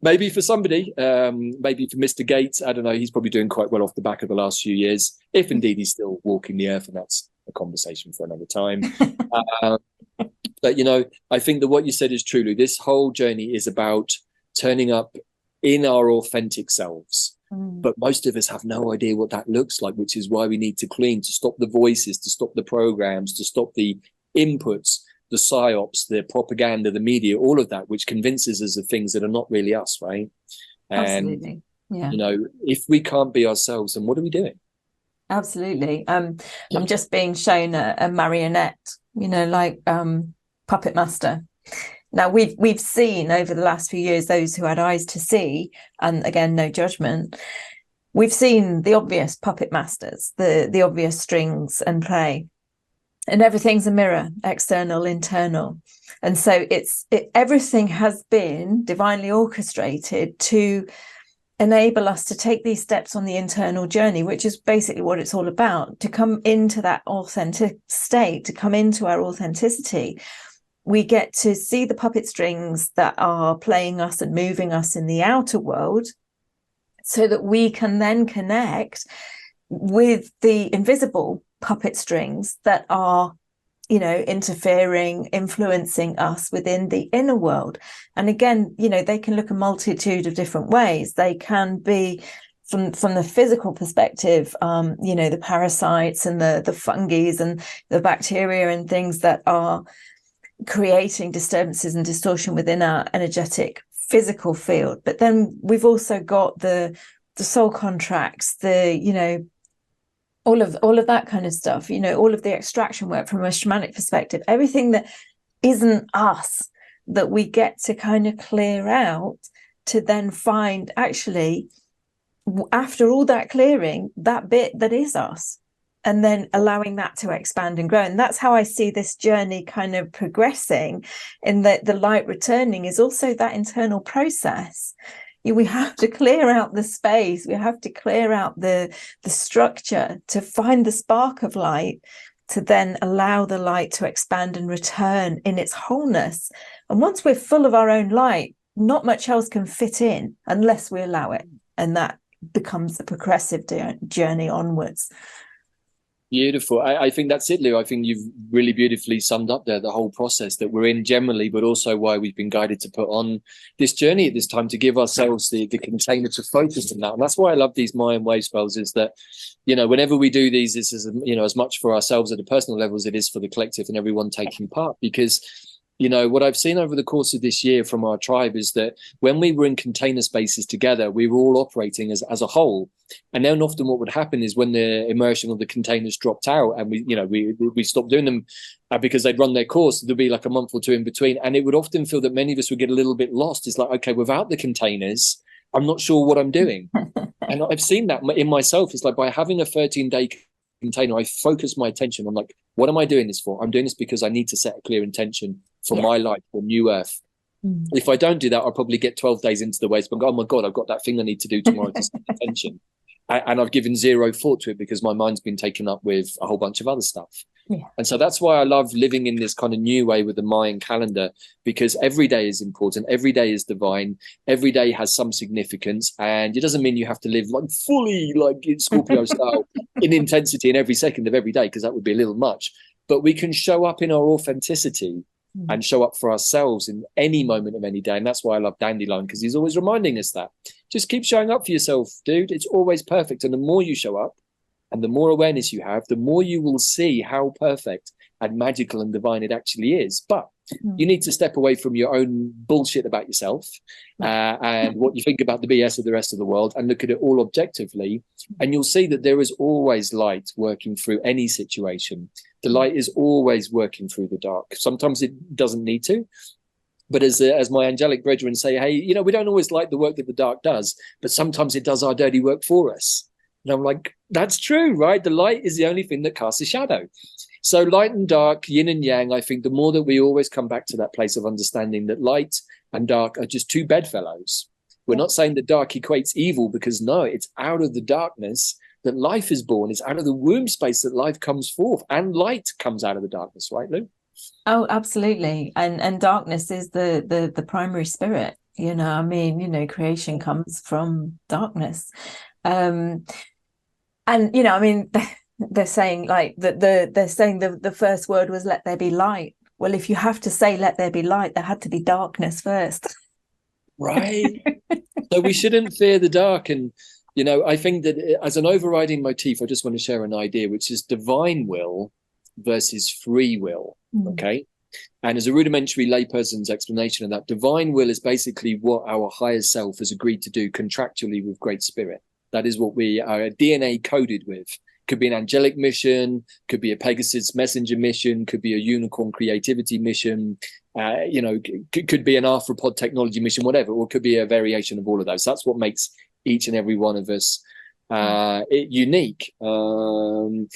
Maybe for somebody, maybe for Mr. Gates, I don't know, he's probably doing quite well off the back of the last few years, if indeed he's still walking the earth, and that's a conversation for another time. But, you know, I think that what you said is true, Lou. This whole journey is about turning up in our authentic selves. But most of us have no idea what that looks like, which is why we need to clean, to stop the voices, to stop the programs, to stop the inputs, the psyops, the propaganda, the media, all of that, which convinces us of things that are not really us, right? And, absolutely. Yeah. You know, if we can't be ourselves, then what are we doing? Absolutely. I'm just being shown a marionette, you know, like Puppet Master. Now, we've seen over the last few years, those who had eyes to see, and again, no judgment, we've seen the obvious puppet masters, the obvious strings and play, and everything's a mirror, external, internal. And so everything has been divinely orchestrated to enable us to take these steps on the internal journey, which is basically what it's all about, to come into that authentic state, to come into our authenticity. We get to see the puppet strings that are playing us and moving us in the outer world, so that we can then connect with the invisible puppet strings that are, you know, interfering, influencing us within the inner world. And again, you know, they can look a multitude of different ways. They can be from the physical perspective, you know, the parasites and the fungi and the bacteria and things that are creating disturbances and distortion within our energetic physical field. But then we've also got the soul contracts, the, you know, all of that kind of stuff, you know, all of the extraction work from a shamanic perspective, everything that isn't us, that we get to kind of clear out, to then find, actually, after all that clearing, that bit that is us, and then allowing that to expand and grow. And that's how I see this journey kind of progressing, in that the light returning is also that internal process. We have to clear out the space, we have to clear out the structure to find the spark of light, to then allow the light to expand and return in its wholeness. And once we're full of our own light, not much else can fit in unless we allow it. And that becomes the progressive journey onwards. Beautiful. I think that's it, Lou. I think you've really beautifully summed up there the whole process that we're in generally, but also why we've been guided to put on this journey at this time, to give ourselves the container to focus on that. And that's why I love these Mayan wave spells, is that, you know, whenever we do these, this is, you know, as much for ourselves at a personal level as it is for the collective and everyone taking part. Because, you know, what I've seen over the course of this year from our tribe is that when we were in container spaces together, we were all operating as a whole. And then often what would happen is when the immersion of the containers dropped out and we stopped doing them because they'd run their course, there'd be like a month or two in between. And it would often feel that many of us would get a little bit lost. It's like, okay, without the containers, I'm not sure what I'm doing. And I've seen that in myself. It's like, by having a 13-day container, I focus my attention on, like, what am I doing this for? I'm doing this because I need to set a clear intention for my life, for new earth. If I don't do that, I'll probably get 12 days into the waste, but go, oh my God, I've got that thing I need to do tomorrow to set attention. And I've given zero thought to it because my mind's been taken up with a whole bunch of other stuff. And so that's why I love living in this kind of new way with the Mayan calendar, because every day is important, every day is divine, every day has some significance. And it doesn't mean you have to live like fully like in Scorpio style in intensity in every second of every day, because that would be a little much. But we can show up in our authenticity and show up for ourselves in any moment of any day. And that's why I love Dandelion, because he's always reminding us that. Just keep showing up for yourself, dude. It's always perfect. And the more you show up and the more awareness you have, the more you will see how perfect and magical and divine it actually is. But you need to step away from your own bullshit about yourself and what you think about the BS of the rest of the world, and look at it all objectively. And you'll see that there is always light working through any situation. The light is always working through the dark. Sometimes it doesn't need to. But as my angelic brethren say, hey, you know, we don't always like the work that the dark does, but sometimes it does our dirty work for us. And I'm like, that's true, right? The light is the only thing that casts a shadow. So light and dark, yin and yang, I think the more that we always come back to that place of understanding that light and dark are just two bedfellows. We're not saying that dark equates evil, because no, it's out of the darkness that life is born. It's out of the womb space that life comes forth, and light comes out of the darkness, right, Lou? Oh, absolutely. And darkness is the primary spirit. You know, I mean, you know, creation comes from darkness. And, you know, I mean, they're saying like they're saying the first word was let there be light. Well, if you have to say let there be light, there had to be darkness first. Right. So we shouldn't fear the dark. And, you know, I think that as an overriding motif, I just want to share an idea, which is divine will versus free will. Okay. And as a rudimentary layperson's explanation of that, divine will is basically what our higher self has agreed to do contractually with Great Spirit. That is what we are DNA coded with. Could be an angelic mission, could be a Pegasus messenger mission, could be a unicorn creativity mission, you know, could be an arthropod technology mission, whatever, or it could be a variation of all of those. That's what makes each and every one of us unique. Divine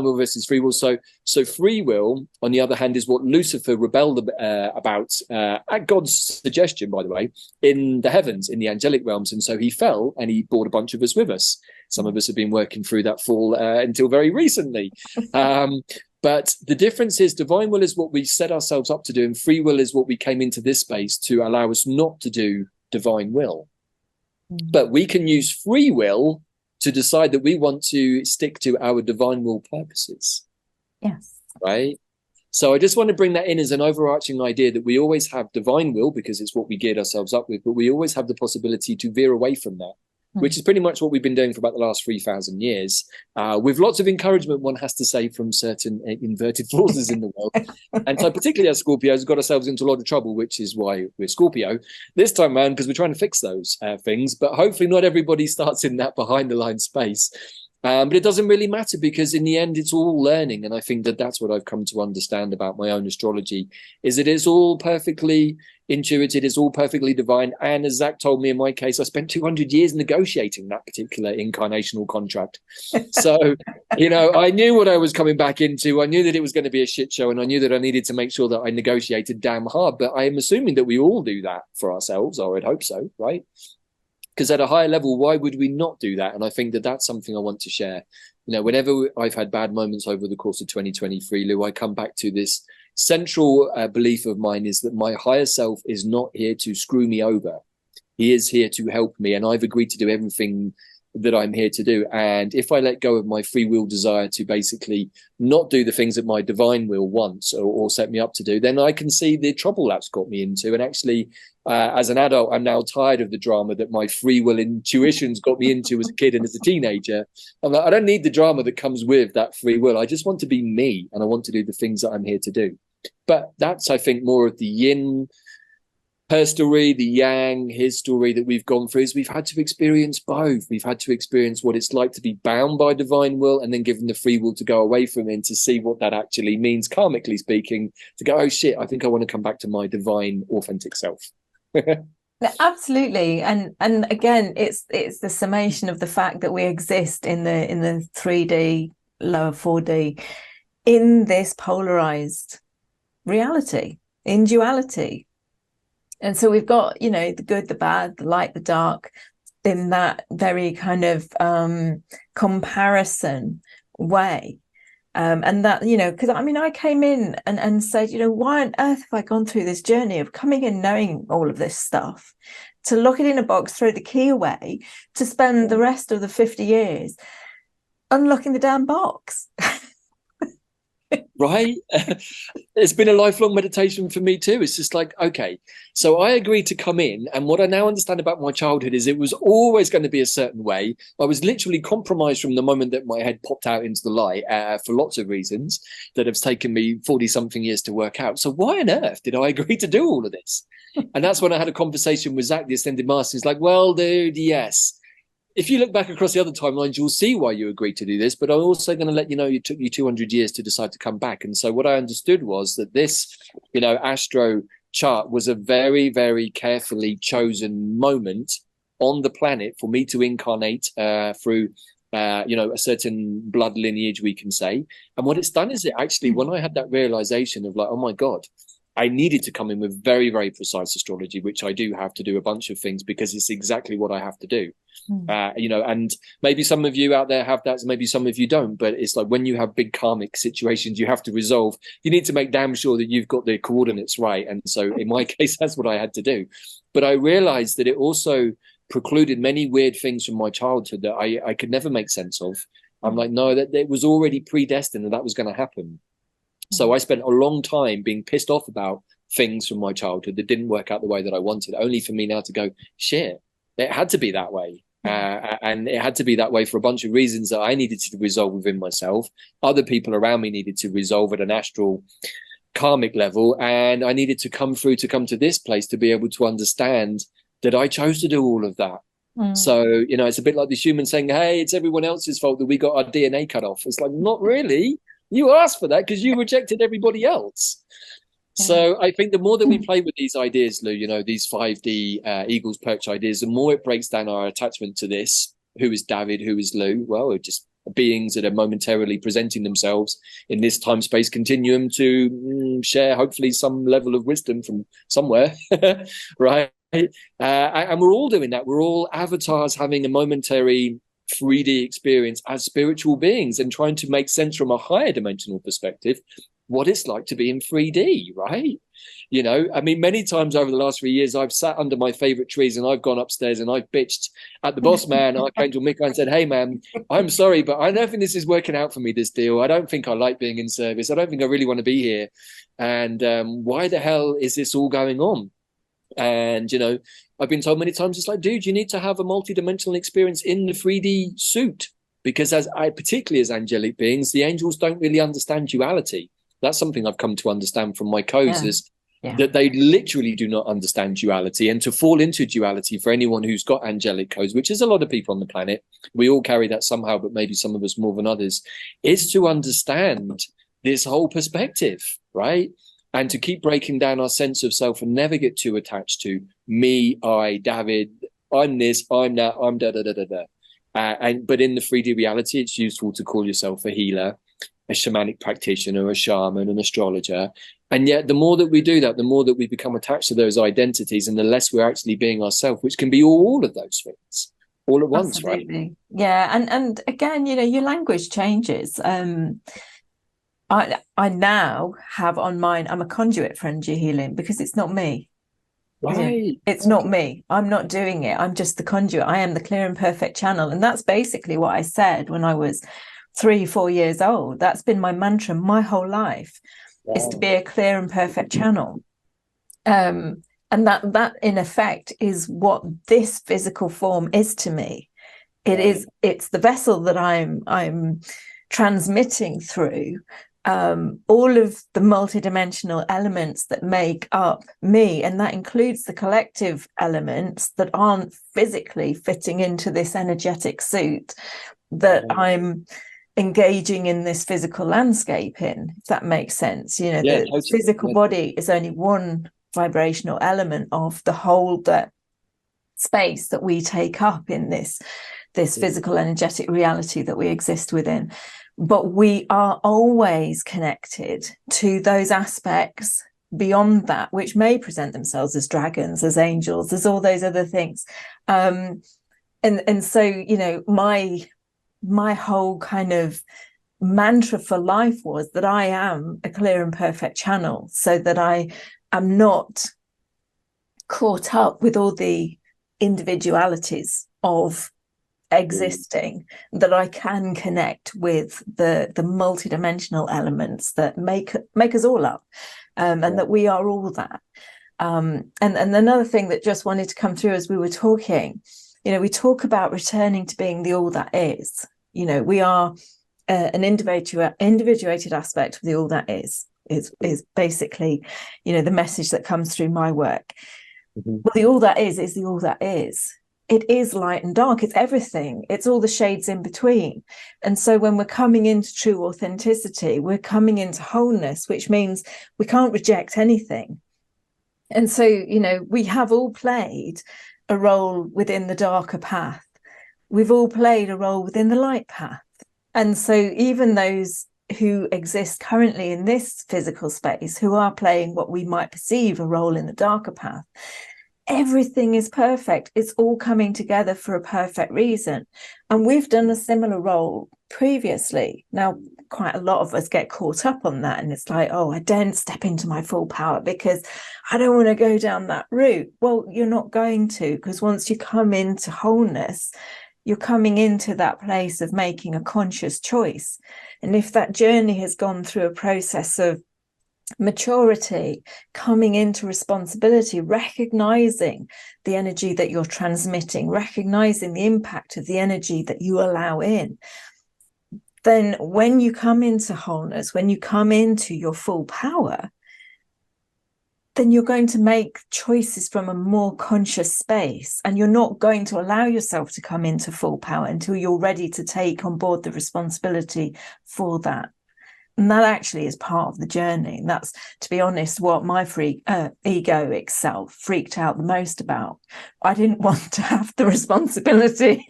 will versus free will. So free will, on the other hand, is what Lucifer rebelled about at God's suggestion, by the way, in the heavens, in the angelic realms. And so he fell, and he brought a bunch of us with us. Some of us have been working through that fall until very recently. But the difference is divine will is what we set ourselves up to do, and free will is what we came into this space to allow us not to do divine will. But we can use free will to decide that we want to stick to our divine will purposes. Yes. Right? So I just want to bring that in as an overarching idea that we always have divine will because it's what we geared ourselves up with, but we always have the possibility to veer away from that, which is pretty much what we've been doing for about the last 3,000 years, with lots of encouragement, one has to say, from certain inverted forces in the world. And so particularly as Scorpios, got ourselves into a lot of trouble, which is why we're Scorpio this time around, because we're trying to fix those things. But hopefully not everybody starts in that behind the line space. But it doesn't really matter, because in the end, it's all learning. And I think that that's what I've come to understand about my own astrology, is that it's all perfectly intuitive, it's all perfectly divine. And as Zach told me, in my case, I spent 200 years negotiating that particular incarnational contract. So, I knew what I was coming back into. I knew that it was going to be a shit show, and I knew that I needed to make sure that I negotiated damn hard. But I am assuming that we all do that for ourselves, or I'd hope so, right? Because at a higher level, why would we not do that? And I think that that's something I want to share. Whenever I've had bad moments over the course of 2023, Lou, I come back to this central belief of mine, is that my higher self is not here to screw me over. He is here to help me. And I've agreed to do everything that I'm here to do. And if I let go of my free will desire to basically not do the things that my divine will wants or set me up to do, then I can see the trouble that's got me into. And actually, as an adult, I'm now tired of the drama that my free will intuitions got me into as a kid and as a teenager. I'm like, I don't need the drama that comes with that free will. I just want to be me, and I want to do the things that I'm here to do. But that's, I think, more of the yin, her story, the yang, his story that we've gone through. Is we've had to experience both. We've had to experience what it's like to be bound by divine will, and then given the free will to go away from it, and to see what that actually means, karmically speaking, to go, oh shit, I think I want to come back to my divine, authentic self. Absolutely. And again, it's the summation of the fact that we exist in the 3D, lower 4D, in this polarized reality, in duality. And so we've got, the good, the bad, the light, the dark, in that very kind of comparison way. And that, because I came in and said, why on earth have I gone through this journey of coming in knowing all of this stuff, to lock it in a box, throw the key away, to spend the rest of the 50 years unlocking the damn box. Right? It's been a lifelong meditation for me too. It's just like, okay, so I agreed to come in, and what I now understand about my childhood is it was always going to be a certain way. I was literally compromised from the moment that my head popped out into the light for lots of reasons that have taken me 40 something years to work out. So why on earth did I agree to do all of this? And that's when I had a conversation with Zach, the Ascended Master. He's like, well, dude, yes. If you look back across the other timelines, you'll see why you agreed to do this, but I'm also going to let you know it took you 200 years to decide to come back. And so what I understood was that this, astro chart was a very, very carefully chosen moment on the planet for me to incarnate through, a certain blood lineage, we can say. And what it's done is it actually, when I had that realization of like, oh my God, I needed to come in with very, very precise astrology, which I do have to do a bunch of things because it's exactly what I have to do. And maybe some of you out there have that, maybe some of you don't, but it's like when you have big karmic situations you have to resolve, you need to make damn sure that you've got the coordinates right. And so in my case, that's what I had to do. But I realized that it also precluded many weird things from my childhood that I could never make sense of. I'm like, no, that it was already predestined that was going to happen. So I spent a long time being pissed off about things from my childhood that didn't work out the way that I wanted, only for me now to go, shit, it had to be that way. And it had to be that way for a bunch of reasons that I needed to resolve within myself. Other people around me needed to resolve at an astral karmic level. And I needed to come to this place to be able to understand that I chose to do all of that. So, it's a bit like the human saying, hey, it's everyone else's fault that we got our DNA cut off. It's like, not really. You asked for that because you rejected everybody else. So I think the more that we play with these ideas, Lou, you know, these 5D eagles perch ideas, the more it breaks down our attachment to this. Who is Davyd? Who is Lou? Well, we're just beings that are momentarily presenting themselves in this time space continuum to share hopefully some level of wisdom from somewhere, right? And we're all doing that. We're all avatars having a momentary 3D experience as spiritual beings and trying to make sense from a higher dimensional perspective what it's like to be in 3D, right? You know, I mean, many times over the last 3 years, I've sat under my favorite trees and I've gone upstairs and I've bitched at the boss man, Archangel Michael, and said, hey, man, I'm sorry, but I don't think this is working out for me, this deal. I don't think I like being in service. I don't think I really want to be here. And why the hell is this all going on? And, you know, I've been told many times, it's like, dude, you need to have a multidimensional experience in the 3D suit. Because particularly as angelic beings, the angels don't really understand duality. That's something I've come to understand from my codes is that they literally do not understand duality. And to fall into duality for anyone who's got angelic codes, which is a lot of people on the planet, we all carry that somehow, but maybe some of us more than others, is to understand this whole perspective, right? And to keep breaking down our sense of self and never get too attached to me, I, Davyd, I'm this, I'm that, I'm da-da-da-da-da. But in the 3D reality, it's useful to call yourself a healer, a shamanic practitioner, a shaman, an astrologer. And yet the more that we do that, the more that we become attached to those identities and the less we're actually being ourselves, which can be all of those things all at once. Absolutely. Right? Yeah. And again, you know, your language changes. I now have on mine, I'm a conduit for energy healing because it's not me. Right. It's not me. I'm not doing it. I'm just the conduit. I am the clear and perfect channel. And that's basically what I said when I was 3-4 years old. That's been my mantra my whole life, is to be a clear and perfect channel. And that in effect is what this physical form is to me. It's the vessel that I'm transmitting through all of the multidimensional elements that make up me, and that includes the collective elements that aren't physically fitting into this energetic suit that I'm engaging in this physical landscape in, if that makes sense. You know, the physical body is only one vibrational element of the whole space that we take up in this physical energetic reality that we exist within. But we are always connected to those aspects beyond that, which may present themselves as dragons, as angels, as all those other things. And so, you know, my whole kind of mantra for life was that I am a clear and perfect channel, so that I am not caught up with all the individualities of existing, that I can connect with the multidimensional elements that make us all up, and that we are all that. And another thing that just wanted to come through as we were talking, you know, we talk about returning to being the all that is. You know, we are an individuated aspect of the all that is basically, you know, the message that comes through my work. Well, the all that is the all that is. It is light and dark. It's everything. It's all the shades in between. And so when we're coming into true authenticity, we're coming into wholeness, which means we can't reject anything. And so, you know, we have all played a role within the darker path. We've all played a role within the light path. And so even those who exist currently in this physical space, who are playing what we might perceive a role in the darker path, everything is perfect. It's all coming together for a perfect reason. And we've done a similar role previously. Now, quite a lot of us get caught up on that. And it's like, oh, I don't step into my full power because I don't want to go down that route. Well, you're not going to, because once you come into wholeness, you're coming into that place of making a conscious choice. And if that journey has gone through a process of maturity, coming into responsibility, recognizing the energy that you're transmitting, recognizing the impact of the energy that you allow in, then when you come into wholeness, when you come into your full power, then you're going to make choices from a more conscious space, and you're not going to allow yourself to come into full power until you're ready to take on board the responsibility for that. And that actually is part of the journey. And that's, to be honest, what my egoic self freaked out the most about. I didn't want to have the responsibility.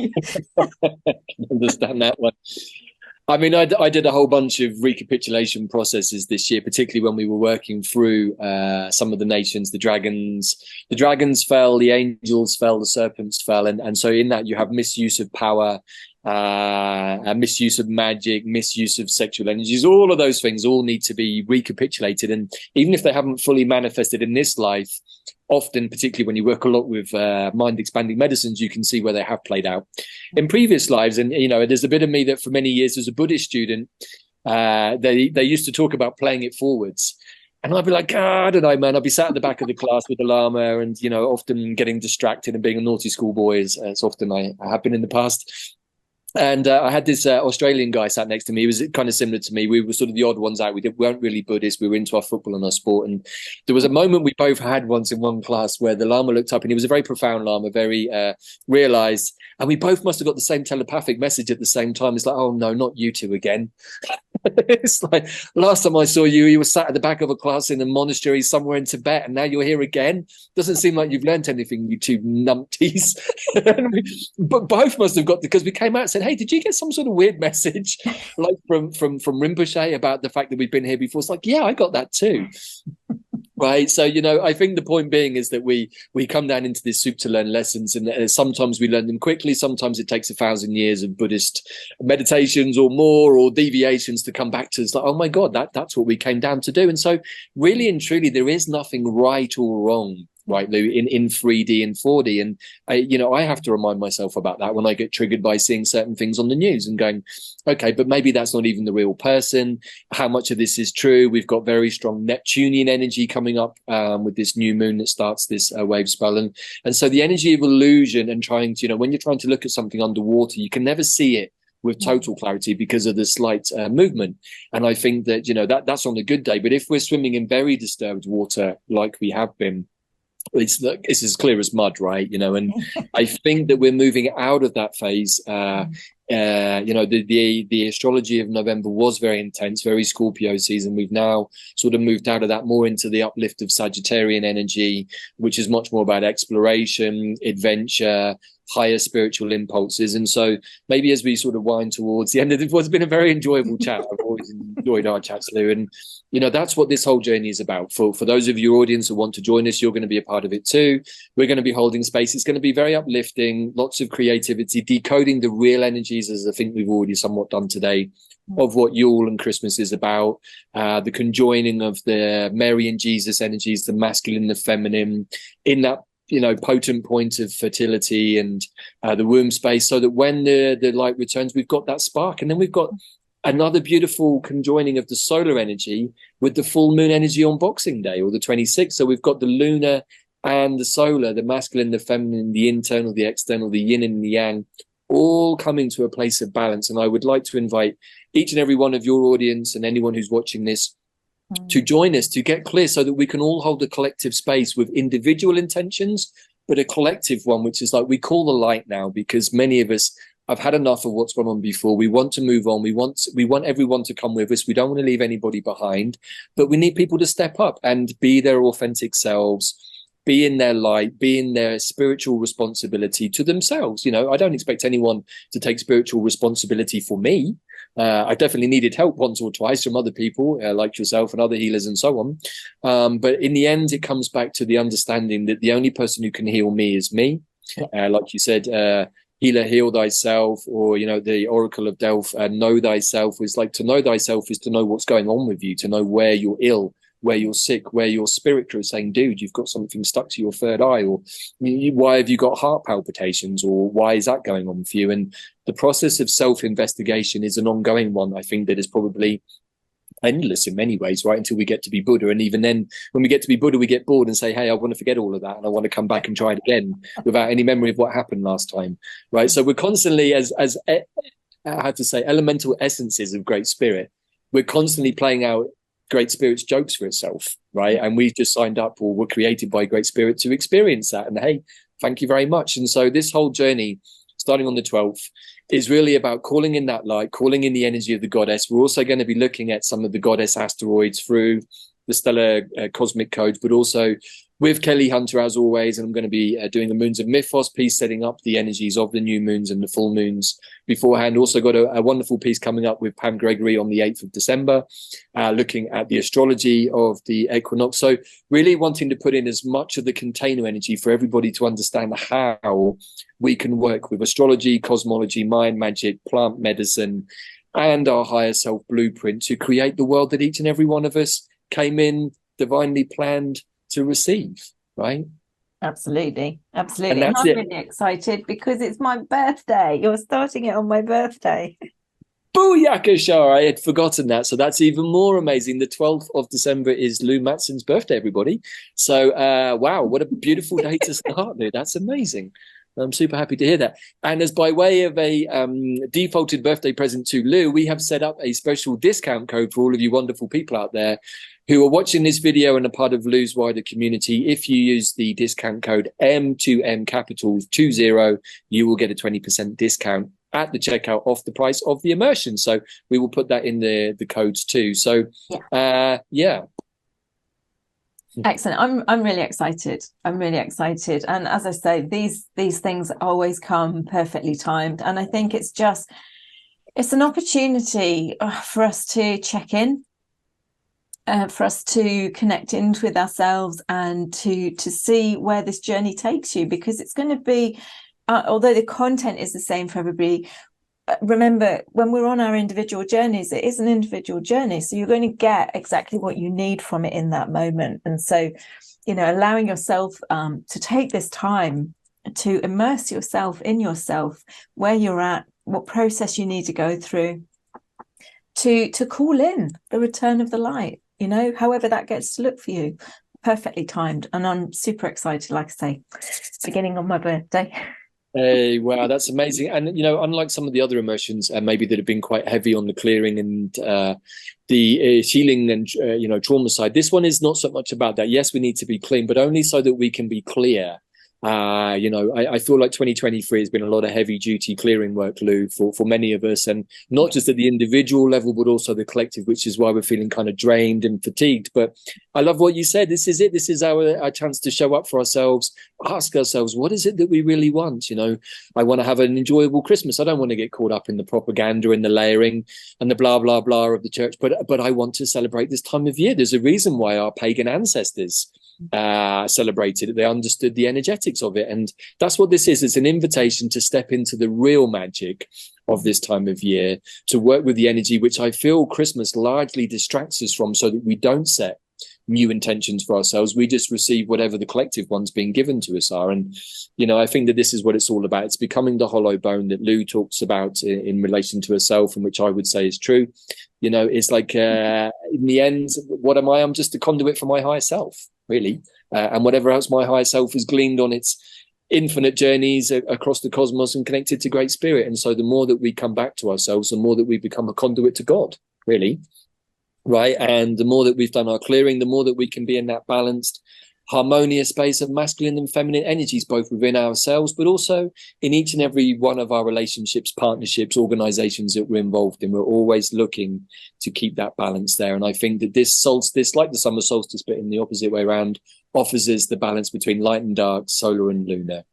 I understand that one. I mean, I did a whole bunch of recapitulation processes this year, particularly when we were working through some of the nations. The dragons fell, the angels fell, the serpents fell, and so in that you have misuse of power, misuse of magic, misuse of sexual energies. All of those things all need to be recapitulated, and even if they haven't fully manifested in this life, often, particularly when you work a lot with mind expanding medicines, you can see where they have played out in previous lives. And there's a bit of me that for many years as a Buddhist student, they used to talk about playing it forwards. And I'd be like, I don't know, man. I'd be sat at the back of the class with the Lama and, often getting distracted and being a naughty schoolboy, as often I have been in the past. And I had this Australian guy sat next to me. He was kind of similar to me. We were sort of the odd ones out. We weren't really Buddhist. We were into our football and our sport. And there was a moment we both had once in one class where the Lama looked up, and he was a very profound Lama, very realized. And we both must have got the same telepathic message at the same time. It's like, oh, no, not you two again. It's like, last time I saw you, you were sat at the back of a class in a monastery somewhere in Tibet, and now you're here again. Doesn't seem like you've learned anything, you two numpties. But both must have got, because we came out and said, hey, did you get some sort of weird message like from Rinpoche about the fact that we've been here before? It's like, yeah, I got that too. Right. So, I think the point being is that we come down into this soup to learn lessons, and sometimes we learn them quickly. Sometimes it takes 1,000 years of Buddhist meditations or more, or deviations to come back to. It's like, oh my God, that's what we came down to do. And so really and truly, there is nothing right or wrong, right, Lou, in 3D and 4D. And I have to remind myself about that when I get triggered by seeing certain things on the news and going, okay, but maybe that's not even the real person. How much of this is true? We've got very strong Neptunian energy coming up with this new moon that starts this wave spell. And so the energy of illusion and trying to, when you're trying to look at something underwater, you can never see it with total clarity because of the slight movement. And I think that, that's on a good day. But if we're swimming in very disturbed water like we have been, it's as clear as mud, right? And I think that we're moving out of that phase. The astrology of November was very intense, very Scorpio season. We've now sort of moved out of that more into the uplift of Sagittarian energy, which is much more about exploration, adventure, higher spiritual impulses. And so maybe as we sort of wind towards the end of it's been a very enjoyable chat. I've always enjoyed our chats, Lou. And that's what this whole journey is about. For those of your audience who want to join us, you're going to be a part of it too. We're going to be holding space. It's going to be very uplifting, lots of creativity, decoding the real energies, as I think we've already somewhat done today, of what Yule and Christmas is about, the conjoining of the Mary and Jesus energies, the masculine, the feminine, in that potent point of fertility and the womb space, so that when the light returns, we've got that spark. And then we've got another beautiful conjoining of the solar energy with the full moon energy on Boxing Day, or the 26th. So we've got the lunar and the solar, the masculine, the feminine, the internal, the external, the yin and the yang, all coming to a place of balance. And I would like to invite each and every one of your audience and anyone who's watching this to join us, to get clear, so that we can all hold a collective space with individual intentions, but a collective one, which is like we call the light now, because many of us have had enough of what's gone on before. We want to move on. We want everyone to come with us. We don't want to leave anybody behind, but we need people to step up and be their authentic selves, be in their light, be in their spiritual responsibility to themselves. I don't expect anyone to take spiritual responsibility for me. I definitely needed help once or twice from other people like yourself and other healers and so on. But in the end, it comes back to the understanding that the only person who can heal me is me. Like you said, healer, heal thyself, or, the Oracle of Delph, know thyself, is like, to know thyself is to know what's going on with you, to know where you're ill, where you're sick, where your spirit is saying, dude, you've got something stuck to your third eye, or why have you got heart palpitations, or why is that going on for you? And the process of self-investigation is an ongoing one. I think that is probably endless in many ways, right, until we get to be Buddha. And even then, when we get to be Buddha, we get bored and say, hey, I want to forget all of that, and I want to come back and try it again without any memory of what happened last time, right? So we're constantly, as I have to say, elemental essences of Great Spirit, we're constantly playing out Great Spirit's jokes for itself, right? And we just signed up, or were created by Great Spirit to experience that. And hey, thank you very much. And so this whole journey starting on the 12th, is really about calling in that light, calling in the energy of the goddess. We're also going to be looking at some of the goddess asteroids through the stellar cosmic codes, but also with Kelly Hunter, as always. And I'm going to be doing the Moons of Mythos piece, setting up the energies of the new moons and the full moons beforehand. Also got a wonderful piece coming up with Pam Gregory on the 8th of December, looking at the astrology of the equinox. So really wanting to put in as much of the container energy for everybody to understand how we can work with astrology, cosmology, mind magic, plant medicine, and our higher self blueprint to create the world that each and every one of us came in divinely planned to receive, right? Absolutely. And that's I'm it. really excited because it's my birthday. You're starting it on my birthday. Booyaka, Shah. I had forgotten that. So that's even more amazing. The 12th of December is Lou Matson's birthday, everybody. So, wow, what a beautiful day to start, Lou. That's amazing. I'm super happy to hear that. And as by way of a defaulted birthday present to Lou, we have set up a special discount code for all of you wonderful people out there who are watching this video and are part of Lou's wider community. If you use the discount code M2M capitals 20, you will get a 20% discount at the checkout off the price of the immersion. So we will put that in the codes too. So yeah. Excellent. I'm really excited. And as I say, these things always come perfectly timed. And I think it's an opportunity for us to check in, for us to connect in with ourselves and to see where this journey takes you, because it's going to be, although the content is the same for everybody, remember, when we're on our individual journeys, it is an individual journey. So you're going to get exactly what you need from it in that moment. And so, allowing yourself to take this time to immerse yourself in yourself, where you're at, what process you need to go through to call in the return of the light, however that gets to look for you. Perfectly timed. And I'm super excited, like I say, beginning on my birthday. Hey, wow, that's amazing. And, unlike some of the other emotions maybe that have been quite heavy on the clearing and the healing and, trauma side, this one is not so much about that. Yes, we need to be clean, but only so that we can be clear. I feel like 2023 has been a lot of heavy duty clearing work, Lou, for many of us, and not just at the individual level, but also the collective, which is why we're feeling kind of drained and fatigued. But I love what you said. This is it. This is our chance to show up for ourselves, ask ourselves, what is it that we really want? I want to have an enjoyable Christmas. I don't want to get caught up in the propaganda and the layering and the blah, blah, blah of the church, but I want to celebrate this time of year. There's a reason why our pagan ancestors celebrated it. They understood the energetics of it, and that's what this is. It's an invitation to step into the real magic of this time of year, to work with the energy which I feel Christmas largely distracts us from, so that we don't set new intentions for ourselves. We just receive whatever the collective ones being given to us are. And I think that this is what it's all about. It's becoming the hollow bone that Lou talks about in relation to herself, and which I would say is true. It's like in the end, what am I? I'm just a conduit for my higher self, really, and whatever else my higher self has gleaned on its infinite journeys across the cosmos and connected to Great Spirit. And so the more that we come back to ourselves, the more that we become a conduit to God, really, right? And the more that we've done our clearing, the more that we can be in that balanced, harmonious space of masculine and feminine energies, both within ourselves, but also in each and every one of our relationships, partnerships, organizations that we're involved in. We're always looking to keep that balance there. And I think that this solstice, like the summer solstice, but in the opposite way around, offers us the balance between light and dark, solar and lunar.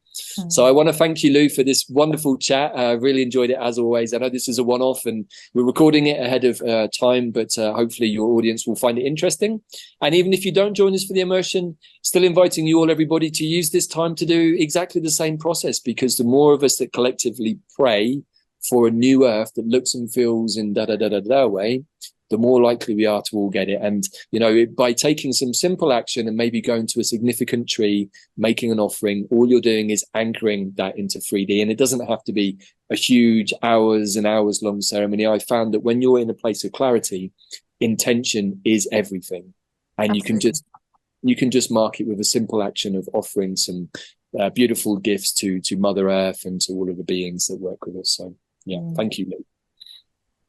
So I want to thank you, Lou, for this wonderful chat. I really enjoyed it, as always. I know this is a one-off and we're recording it ahead of time, but hopefully your audience will find it interesting. And even if you don't join us for the immersion, still inviting you all, everybody, to use this time to do exactly the same process, because the more of us that collectively pray for a new earth that looks and feels in da-da-da-da-da way, the more likely we are to all get it. And, by taking some simple action and maybe going to a significant tree, making an offering, all you're doing is anchoring that into 3D. And it doesn't have to be a huge hours and hours long ceremony. I found that when you're in a place of clarity, intention is everything. And Absolutely. you can just mark it with a simple action of offering some beautiful gifts to Mother Earth and to all of the beings that work with us. So thank you, Lou.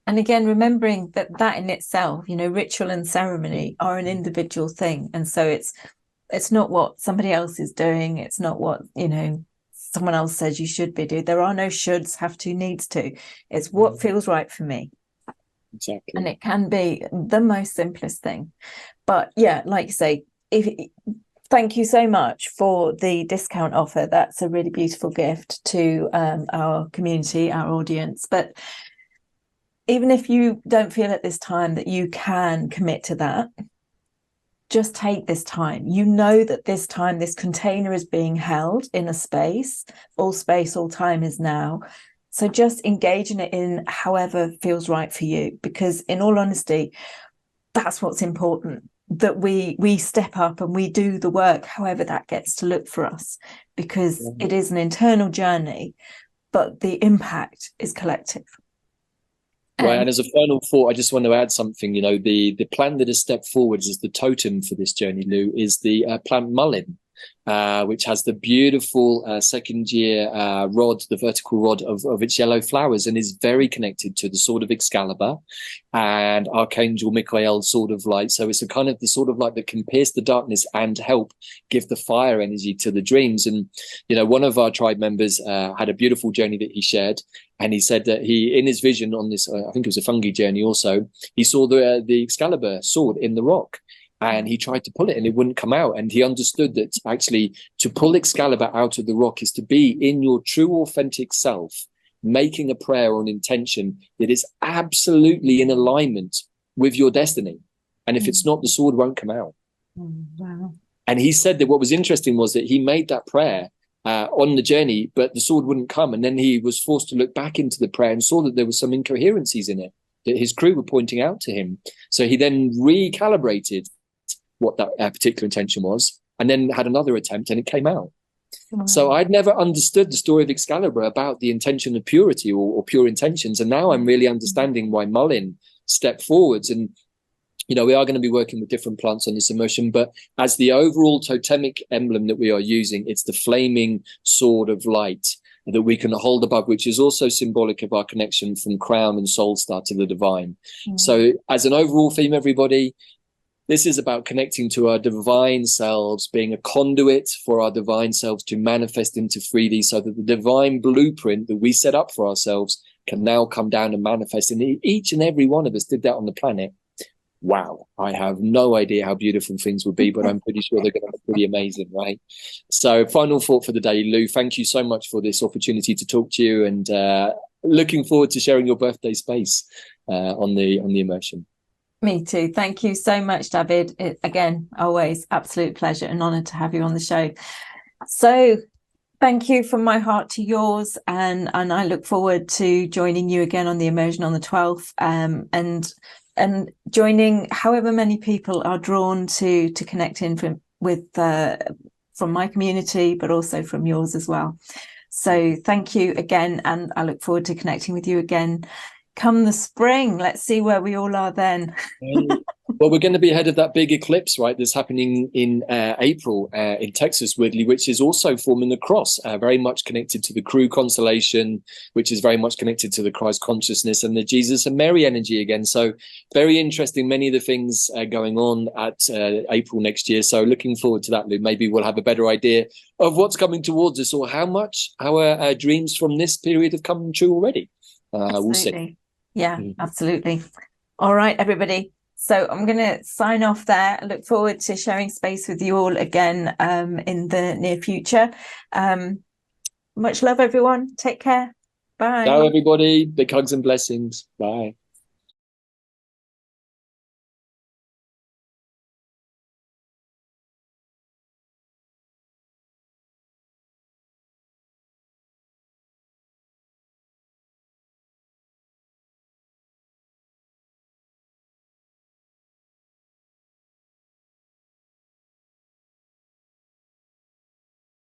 And again, remembering that in itself, ritual and ceremony are an individual thing. And so it's not what somebody else is doing. It's not what, someone else says you should be doing. There are no shoulds, have to, needs to. It's what feels right for me. Exactly. And it can be the most simplest thing. But yeah, like you say, thank you so much for the discount offer. That's a really beautiful gift to our community, our audience. But even if you don't feel at this time that you can commit to that, just take this time. You know that this time, this container is being held in a space, all time is now. So just engage in it in however feels right for you, because in all honesty, that's what's important, that we step up and we do the work, however that gets to look for us, because it is an internal journey, but the impact is collective. Right, and as a final thought, I just want to add something. You know, the plant that has stepped forwards as the totem for this journey, Lou, is the plant mullein, which has the beautiful second year rod, the vertical rod of its yellow flowers, and is very connected to the sword of Excalibur and Archangel Michael's sword of light. So it's a kind of the sword of light that can pierce the darkness and help give the fire energy to the dreams. And, you know, one of our tribe members had a beautiful journey that he shared. And he said that he, in his vision on this, I think it was a fungi journey also, he saw the Excalibur sword in the rock. And he tried to pull it and it wouldn't come out. And he understood that actually to pull Excalibur out of the rock is to be in your true authentic self, making a prayer or an intention that is absolutely in alignment with your destiny. And if it's not, the sword won't come out. Wow. And he said that what was interesting was that he made that prayer on the journey, but the sword wouldn't come. And then he was forced to look back into the prayer and saw that there were some incoherencies in it that his crew were pointing out to him. So he then recalibrated what that particular intention was, and then had another attempt and it came out. Wow. So I'd never understood the story of Excalibur about the intention of purity or pure intentions. And now I'm really understanding why mullein stepped forwards. And, you know, we are going to be working with different plants on this immersion, but as the overall totemic emblem that we are using, it's the flaming sword of light that we can hold above, which is also symbolic of our connection from crown and soul star to the divine. So as an overall theme, everybody, this is about connecting to our divine selves, being a conduit for our divine selves to manifest into 3D, so that the divine blueprint that we set up for ourselves can now come down and manifest. And each and every one of us did that on the planet. Wow, I have no idea how beautiful things will be, but I'm pretty sure they're going to be pretty amazing, right? So final thought for the day, Lou, thank you so much for this opportunity to talk to you, and looking forward to sharing your birthday space on the immersion. Me too. Thank you so much, Davyd. Again, always absolute pleasure and honor to have you on the show. So thank you from my heart to yours. And I look forward to joining you again on the immersion on the 12th, and joining however many people are drawn to connect in from my community, but also from yours as well. So thank you again. And I look forward to connecting with you again come the spring. Let's see where we all are then. Well, we're going to be ahead of that big eclipse, right? That's happening in April in Texas, weirdly, which is also forming a cross, very much connected to the Crew constellation, which is very much connected to the Christ consciousness and the Jesus and Mary energy again. So very interesting. Many of the things going on at April next year. So looking forward to that, Lou. Maybe we'll have a better idea of what's coming towards us, or how much our dreams from this period have come true already. We'll see. Yeah, absolutely. All right, everybody. So I'm going to sign off there. I look forward to sharing space with you all again in the near future. Much love, everyone. Take care. Bye. Ciao, everybody. Big hugs and blessings. Bye.